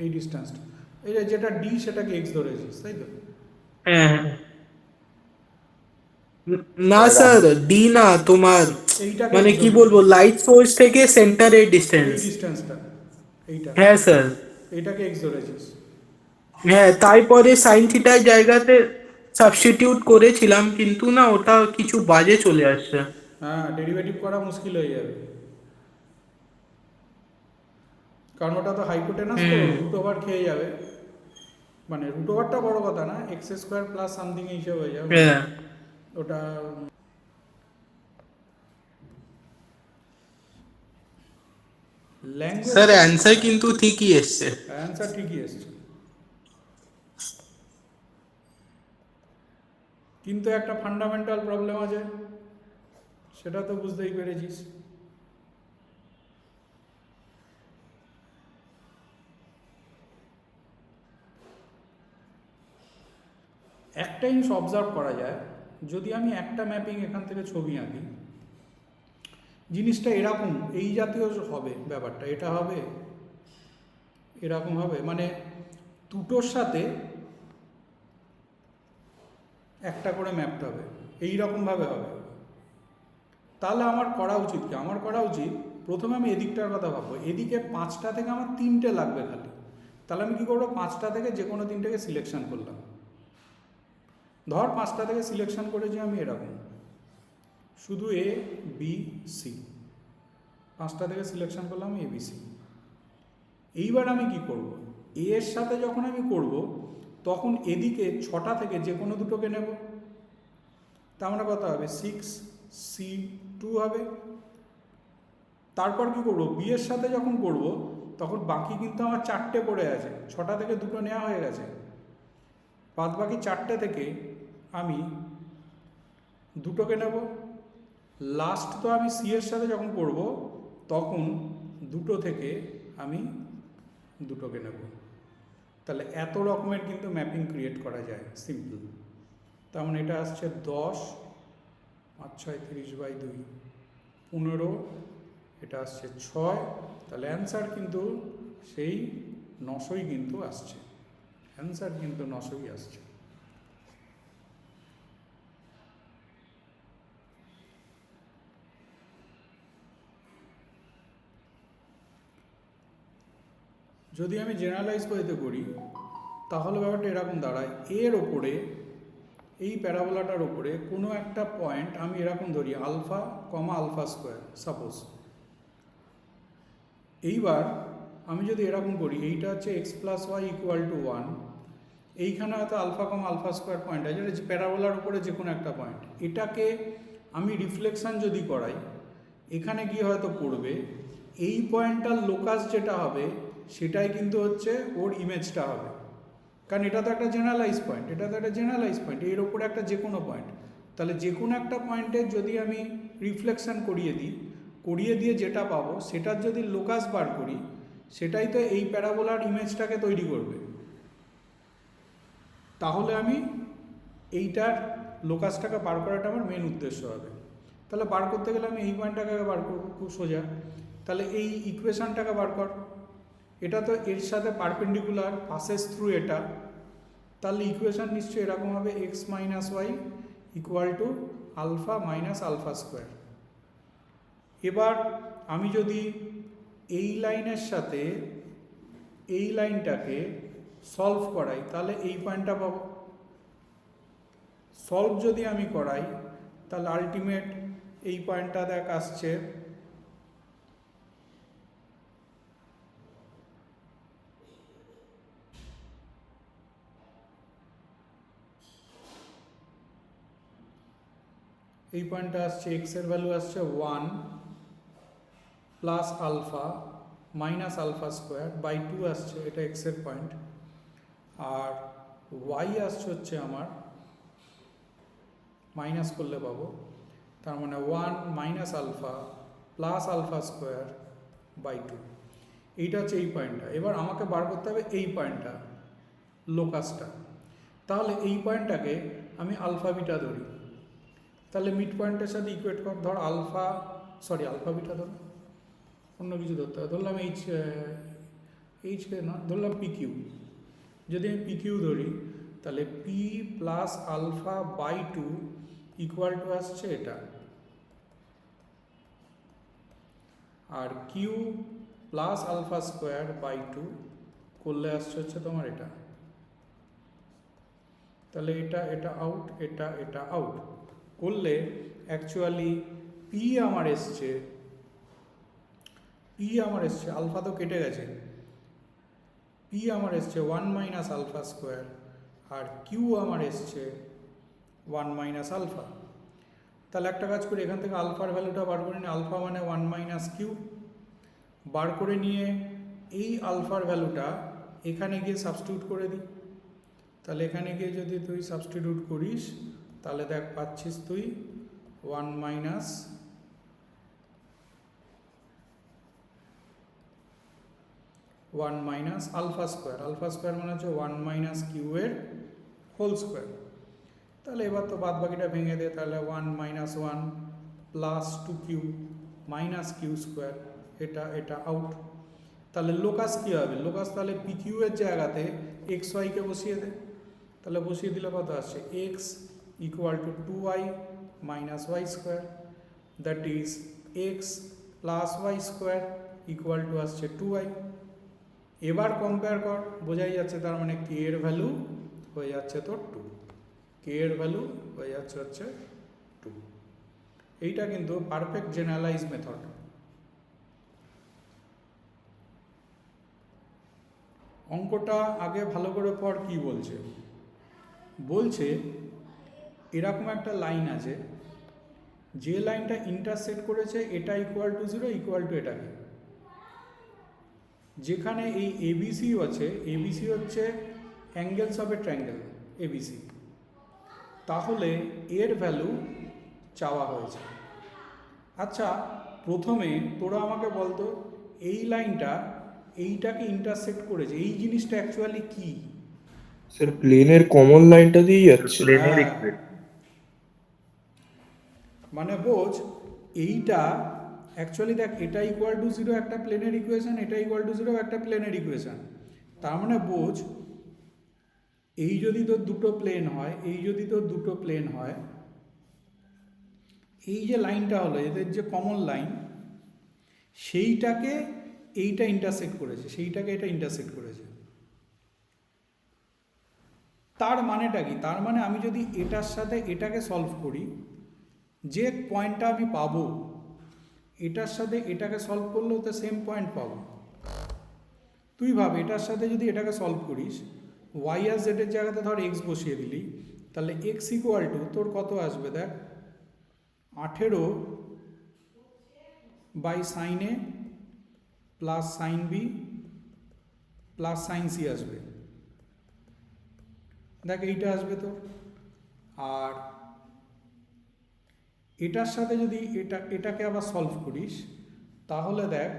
এই ডিস্টেন্সটা, এই যেটা ডি সেটাকে এক্স ধরেছিস, তাই তো? হ্যাঁ হ্যাঁ। না স্যার, ডি না, তোমার এইটাকে মানে X কি ধরেছিস, বলবো, লাইট সোর্স থেকে সেন্টারের এই ডিস্টেন্স। ডিস্টেন্সটা, এইটা, হ্যাঁ স্যার। এইটাকে এক্স ধরেছিস। হ্যাঁ, তারপরে সাইন থিটার জায়গাতে সাবস্টিটিউট করেছিলাম, কিন্তু না ওটা কিছু বাজে চলে আসছে। হ্যাঁ, ডেরিভেটিভ করা মুশকিল হয়ে যাবে, কারণ ওটা তো হাইপোটেনাস, তো রুট ওভার খেয়ে যাবে। মানে রুট ওভারটা বড় কথা না, এক্স স্কোয়ার প্লাস সামথিং হিসেবে হয়ে যাবে হ্যাঁ ওটা। ল্যাঙ্গুয়েজ স্যার, অ্যান্সার কিন্তু ঠিকই এসছে। অ্যান্সার ঠিকই এসছে, কিন্তু একটা ফান্ডামেন্টাল প্রবলেম আছে, সেটা তো বুঝতেই পেরেছিস। একটা জিনিস অবজার্ভ করা যায়, যদি আমি একটা ম্যাপিং এখান থেকে ছবি আঁকি, জিনিসটা এরকম এই জাতীয় হবে, ব্যাপারটা এটা হবে এরকম হবে, মানে দুটোর সাথে একটা করে ম্যাপটা হবে, এইরকমভাবে হবে। তাহলে আমার করা উচিত কি? আমার করা উচিত প্রথমে আমি এদিকটার কথা ভাববো, এদিকে 5টা থেকে আমার 3টে লাগবে খালি। তাহলে আমি কী করবো, 5টা থেকে যে কোনো 3টেকে সিলেকশন করলাম। ধর 5টা থেকে সিলেকশন করেছি আমি এরকম, শুধু এ বি সি, 5টা থেকে সিলেকশন করলাম এ বি সি। এইবার আমি কি করব, এ এর সাথে যখন আমি করব তখন এদিকে 6টা থেকে যে কোনো দুটোকে নেব, তার মানে কত হবে 6C2 হবে। তারপর কি করব, বি এর সাথে যখন করব তখন বাকি কিন্তু আমার 4টে পড়ে আছে, 6টা থেকে 2টো নেওয়া হয়ে গেছে, বাদ বাকি 4টে থেকে আমি 2টোকে নেব। লাস্ট তো আমি সি এর সাথে যখন করব তখন 2টো থেকে আমি 2টোকে নেব। তাহলে এত রকমের কিন্তু ম্যাপিং ক্রিয়েট করা যায় সিম্পল। তার মানে এটা আসছে 10 আর 6 30/2 15, এটা আসছে 6, তাহলে অ্যান্সার কিন্তু সেই 900ই কিন্তু আসছে, অ্যান্সার কিন্তু 900ই আসছে। যদি আমি জেনারেলাইজ করতে করি তাহলে ব্যাপারটা এরকম দাঁড়ায়, এর ওপরে এই প্যারাবোলাটার ওপরে কোনো একটা পয়েন্ট আমি এরকম ধরি alpha comma alpha square suppose. এইবার আমি যদি এরকম করি, এইটা হচ্ছে x + y = 1, এইখানে হয়তো alpha comma alpha square point আছে, এটা প্যারাবোলার উপরে যে কোনো একটা পয়েন্ট, এটাকে আমি রিফ্লেকশান যদি করাই এখানে গিয়ে হয়তো পড়বে, এই পয়েন্টটার লোকাস যেটা হবে সেটাই কিন্তু হচ্ছে ওর ইমেজটা হবে। কারণ এটা তো একটা জেনারেলাইজ পয়েন্ট, এর ওপরে একটা যে কোনো পয়েন্ট, তাহলে যে কোনো একটা পয়েন্টের যদি আমি রিফ্লেকশন করিয়ে দিয়ে যেটা পাবো সেটার যদি লোকাস বার করি, সেটাই তো এই প্যারাবোলার ইমেজটাকে তৈরি করবে। তাহলে আমি এইটার লোকাসটাকে বার করাটা আমার মেন উদ্দেশ্য হবে। তাহলে বার করতে গেলে আমি এই পয়েন্টটাকে বার করব, খুব সোজা। তাহলে এই ইকুয়েশনটাকে বার কর, এটা তো এর সাথে পারপেন্ডিকুলার, পাসেস থ্রু এটা, তাহলে ইকুয়েশন নিশ্চয়ই এরকম হবে x minus y equal to alpha minus alpha square. এবার আমি যদি এই লাইনের সাথে এই লাইনটাকে সলভ করাই তাহলে এই পয়েন্টটা পাবো। সলভ যদি আমি করাই তাহলে আলটিমেট এই পয়েন্টটা দেখ আসছে এই পয়েন্টটা আসছে এক্সের ভ্যালু আসছে 1 plus alpha minus alpha square by 2 আসছে, এটা এক্সের পয়েন্ট। আর ওয়াই আসছে হচ্ছে আমার মাইনাস করলে পাবো, তার মানে 1 minus alpha plus alpha square by 2, এইটা হচ্ছে এই পয়েন্টটা। এবার আমাকে বার করতে হবে এই পয়েন্টটা, লোকাসটা। তাহলে এই পয়েন্টটাকে আমি আলফা বিটা ধরি, তাহলে মিড পয়েন্টের সাথে ইকুয়েট কর, ধর আলফা বিটা ধর, অন্য কিছু ধরতে হবে, ধরলাম এইচকে না, ধরলাম পি কিউ। যদি আমি পি কিউ ধরি তাহলে p plus alpha by 2 equal to আসছে এটা, আর q plus alpha square by 2 করলে আসছে হচ্ছে তোমার এটা। তাহলে এটা আউট, এটা আউট করলে অ্যাকচুয়ালি পি আমার এসছে আলফা তো কেটে গেছে, পি আমার এসছে 1 মাইনাস আলফা স্কোয়ার, আর কিউ আমার এসছে 1 মাইনাস আলফা। তাহলে একটা কাজ করি, এখান থেকে আলফার ভ্যালুটা বার করে নিই, আলফা মানে 1 মাইনাস কিউ, বার করে নিয়ে এই আলফার ভ্যালুটা এখানে গিয়ে সাবস্টিটিউট করে দিই। তাহলে এখানে গিয়ে যদি তুই সাবস্টিটিউট করিস তাহলে দেখ পাচ্ছিস তুই 1 মাইনাস আলফা স্কোয়ার মানে হচ্ছে 1 মাইনাস কিউ এর হোল স্কোয়ার। তাহলে এবার তো বাদ বাকিটা ভেঙে দে, তাহলে 1 minus 1 plus 2 q minus q square, এটা আউট। তাহলে লোকাস কী হবে? লোকাস তাহলে পি কিউ এর জায়গাতে এক্স ওয়াইকে বসিয়ে দে, তাহলে বসিয়ে দিলে কত আসছে x equal to 2y minus y square, that is x plus y square equal to আসছে 2y। এবার কম্পেয়ার কর, বোঝাই যাচ্ছে, তার মানে কে এর ভ্যালু হয়ে যাচ্ছে তোর 2, কে এর ভ্যালু হয়ে যাচ্ছে হচ্ছে 2। এইটা কিন্তু পারফেক্ট জেনারেলাইজ মেথড। অঙ্কটা আগে ভালো করে পড়, কি বলছে এরকম একটা লাইন আছে, যে লাইনটা ইন্টারসেক্ট করেছে এটা ইকুয়াল টু 0 ইকুয়াল টু এটাকে, যেখানে এই এবিসি আছে, এবিসি হচ্ছে angles of a triangle ABC, তাহলে এর ভ্যালু চাওয়া হয়েছে। আচ্ছা প্রথমে তোরা আমাকে বলতো এই লাইনটা এইটাকে ইন্টারসেক্ট করেছে, এই জিনিসটা অ্যাকচুয়ালি কি? স্যার প্লেনের কমন লাইনটা দিয়ে যাচ্ছে। মানে বোঝ এইটা অ্যাকচুয়ালি দেখ, এটা ইকুয়াল টু 0 একটা প্লেনের ইকুয়েশন, এটা ইকুয়াল টু 0 একটা প্লেনের ইকুয়েশন। তার মানে বোঝ এই যদি তোর দুটো প্লেন হয়, এই যে লাইনটা হলো এদের যে কমন লাইন, সেইটাকে এইটা ইন্টারসেক্ট করেছে, তার মানেটা কি? তার মানে আমি যদি এটার সাথে এটাকে সলভ করি, যে পয়েন্টটা আমি পাবো এটার সাথে এটাকে সলভ করলেও তো সেম পয়েন্ট পাবো। তুই ভাব এটার সাথে যদি এটাকে সলভ করিস, ওয়াই আর জেডের জায়গাতে ধর এক্স বসিয়ে দিলি, তাহলে এক্স ইকুয়াল টু তোর কত আসবে দেখ, 18 by sine A plus sine B plus sine C আসবে। দেখ এইটা আসবে তোর, আর এটার সাথে যদি এটাকে আবার সলভ করিস তাহলে দেখ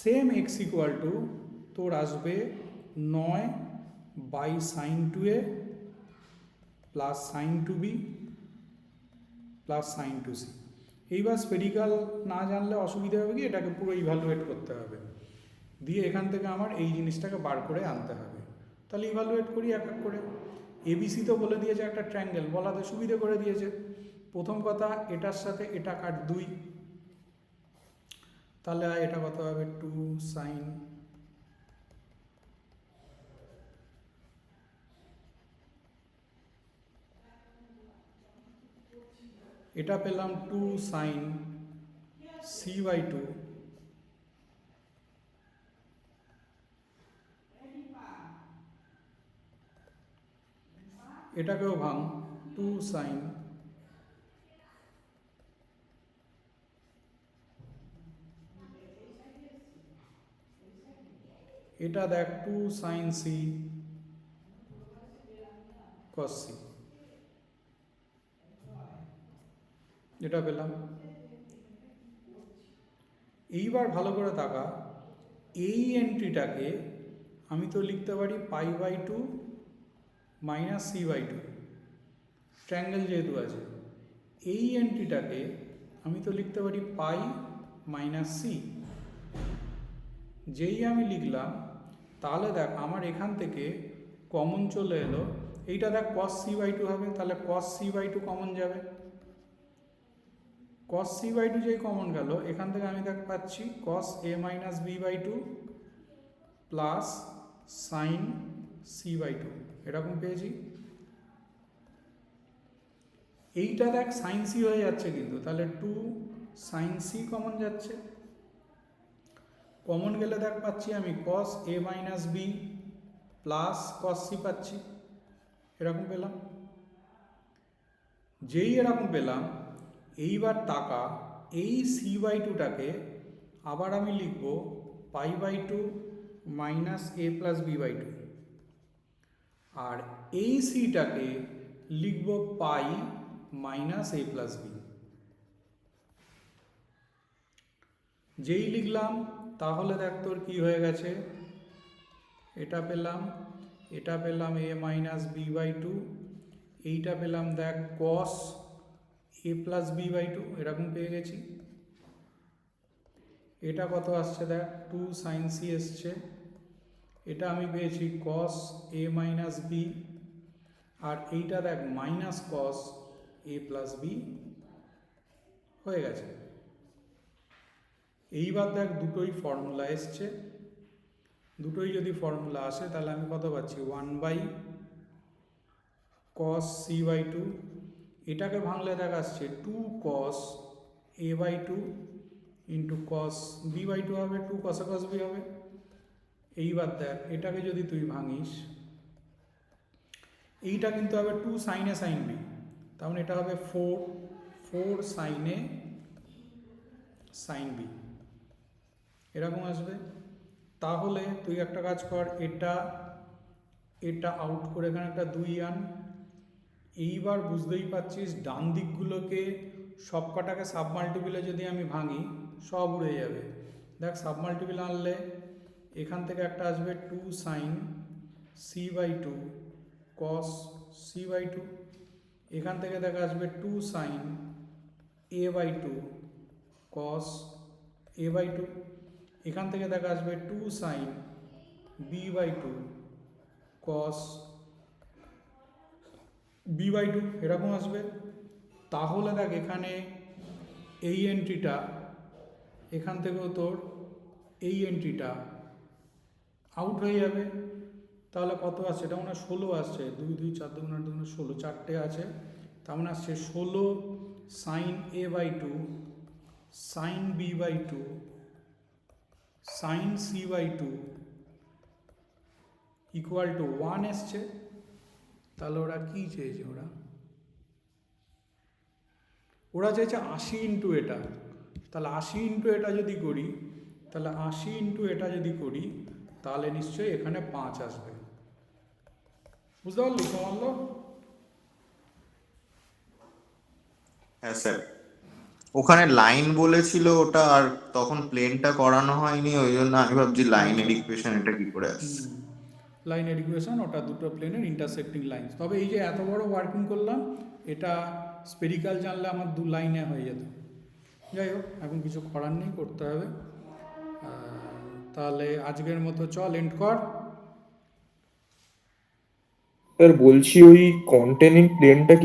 সেম এক্স ইকুয়াল টু তোর আসবে 9/sin2a plus sin2b plus sin2c। এইবার স্পেরিক্যাল না জানলে অসুবিধা হবে কি, এটাকে পুরো ইভ্যালুয়েট করতে হবে, দিয়ে এখান থেকে আমার এই জিনিসটাকে বার করে আনতে হবে। তাহলে ইভ্যালুয়েট করি এক এক করে। এবিসি তো বলে দিয়েছে একটা ট্রায়াঙ্গেল, বলাতে সুবিধে করে দিয়েছে। প্রথম কথা এটার সাথে এটা কাট 2, তাহলে এটা কত হবে 2 sin এটা পেলাম 2 sin c/2 এটাকেও ভাঙ 2 sin এটা দেখ 2 sin c cos c, এটা পেলাম। এইবার ভালো করে তাকা, এই এন্ট্রিটাকে আমি তো লিখতে পারি π/2 মাইনাস c/2, ট্রায়াঙ্গেল যেহেতু আছে। এই এন্ট্রিটাকে আমি তো লিখতে পারি পাই মাইনাস সি। যেই আমি লিখলাম তাহলে দেখ আমার এখান থেকে কমন চলে এলো, এইটা দেখ cos c/2 হবে, তাহলে cos c/2 কমন যাবে। cos c/2 যেই কমন গেল, এখান থেকে আমি দেখ পাচ্ছি cos a minus b/2 plus sign c/2, এরকম পেয়েছি। এইটা দেখ সাইন সি হয়ে যাচ্ছে কিন্তু, তাহলে 2 সাইন সি কমন যাচ্ছে। কমন গেলে দেখ পাচ্ছি আমি cos a minus B plus cos C পাচ্ছি, এরকম পেলাম। যেই এরকম পেলাম, এইবার টাকা এই c/2টাকে আবার আমি লিখব π/2 মাইনাস a প্লাস b/2, আর এই সিটাকে লিখব পাই মাইনাস a প্লাস বি। যেই লিখলাম তাহলে দেখ তোর কী হয়ে গেছে, এটা পেলাম a মাইনাস b/2, এইটা পেলাম দেখ cos a প্লাস b/2, এরকম পেয়ে গেছি। এটা কত আসছে দেখ 2 sin c এসছে, এটা আমি পেয়েছি cos a মাইনাস b, আর এইটা দেখ minus cos a plus b হয়ে গেছে। এইবার দেখ দুটোই ফর্মুলা এসছে, দুটোই যদি ফর্মুলা আসে তাহলে আমি কত পাচ্ছি 1/cos c/2, এটাকে ভাঙলে দেখ আসছে 2 cos a/2 into cos b/2 হবে, 2 cos a cos b হবে। এইবার দেখ এটাকে যদি তুই ভাঙিস, এইটা কিন্তু হবে 2 sin a sin b, তার মানে এটা হবে 4 sin a sin b, এরকম আসবে। তাহলে তুই একটা কাজ কর, এটা আউট করে এখানে একটা 2 আন। এইবার বুঝতেই পারছিস ডান দিকগুলোকে সবকটাকে সাবমাল্টিপলে যদি আমি ভাঙি সব উড়ে যাবে। দেখ সাবমাল্টিপল আনলে এখান থেকে একটা আসবে 2 sin c/2 cos c/2, এখান থেকে দেখা আসবে 2 sin a/2 cos a/2, এখান থেকে দেখা আসবে 2 sin b/2 cos b/2, এরকম আসবে। তাহলে দেখ এখানে এই এন্ট্রিটা, এখান থেকেও তোর এই এন্ট্রিটা আউট হয়ে যাবে। তাহলে কত আসছে, এটা মনে হয় 16 আসছে, 2 2 4 2 8 2 16, চারটে আছে, তার মানে আসছে 16 sin a/2 sin b/2 sin c/2 equal to 1 এসছে। তাহলে ওরা কী চেয়েছে, ওরা চাইছে 80 ইন্টু এটা, তাহলে 80 ইন্টু এটা যদি করি, তাহলে 80 ইন্টু এটা যদি করি তাহলে নিশ্চয়ই এখানে 5 আসবে। বুঝতে পারলি সমাল্য? হ্যাঁ স্যার, ওখানে লাইন বলেছিল ওটা, আর তখন প্লেনটা করানো হয়নি, ওই জন্য আমি ভাবছি লাইনের ইকুয়েশন এটা কি করে আসছে। লাইনের ইকুয়েশন ওটা দুটো প্লেনের ইন্টারসেক্টিং লাইন। তবে এই যে এত বড় ওয়ার্কিং করলাম, এটা স্পেরিক্যাল জানলে আমার 2 লাইনে হয়ে যেত। যাই হোক, এখন কিছু করার নেই, করতে হবে। তাহলে আজকের মতো চল এন্ড কর। স্যার বলছি ওই কন্টেনিং প্লেনটা কি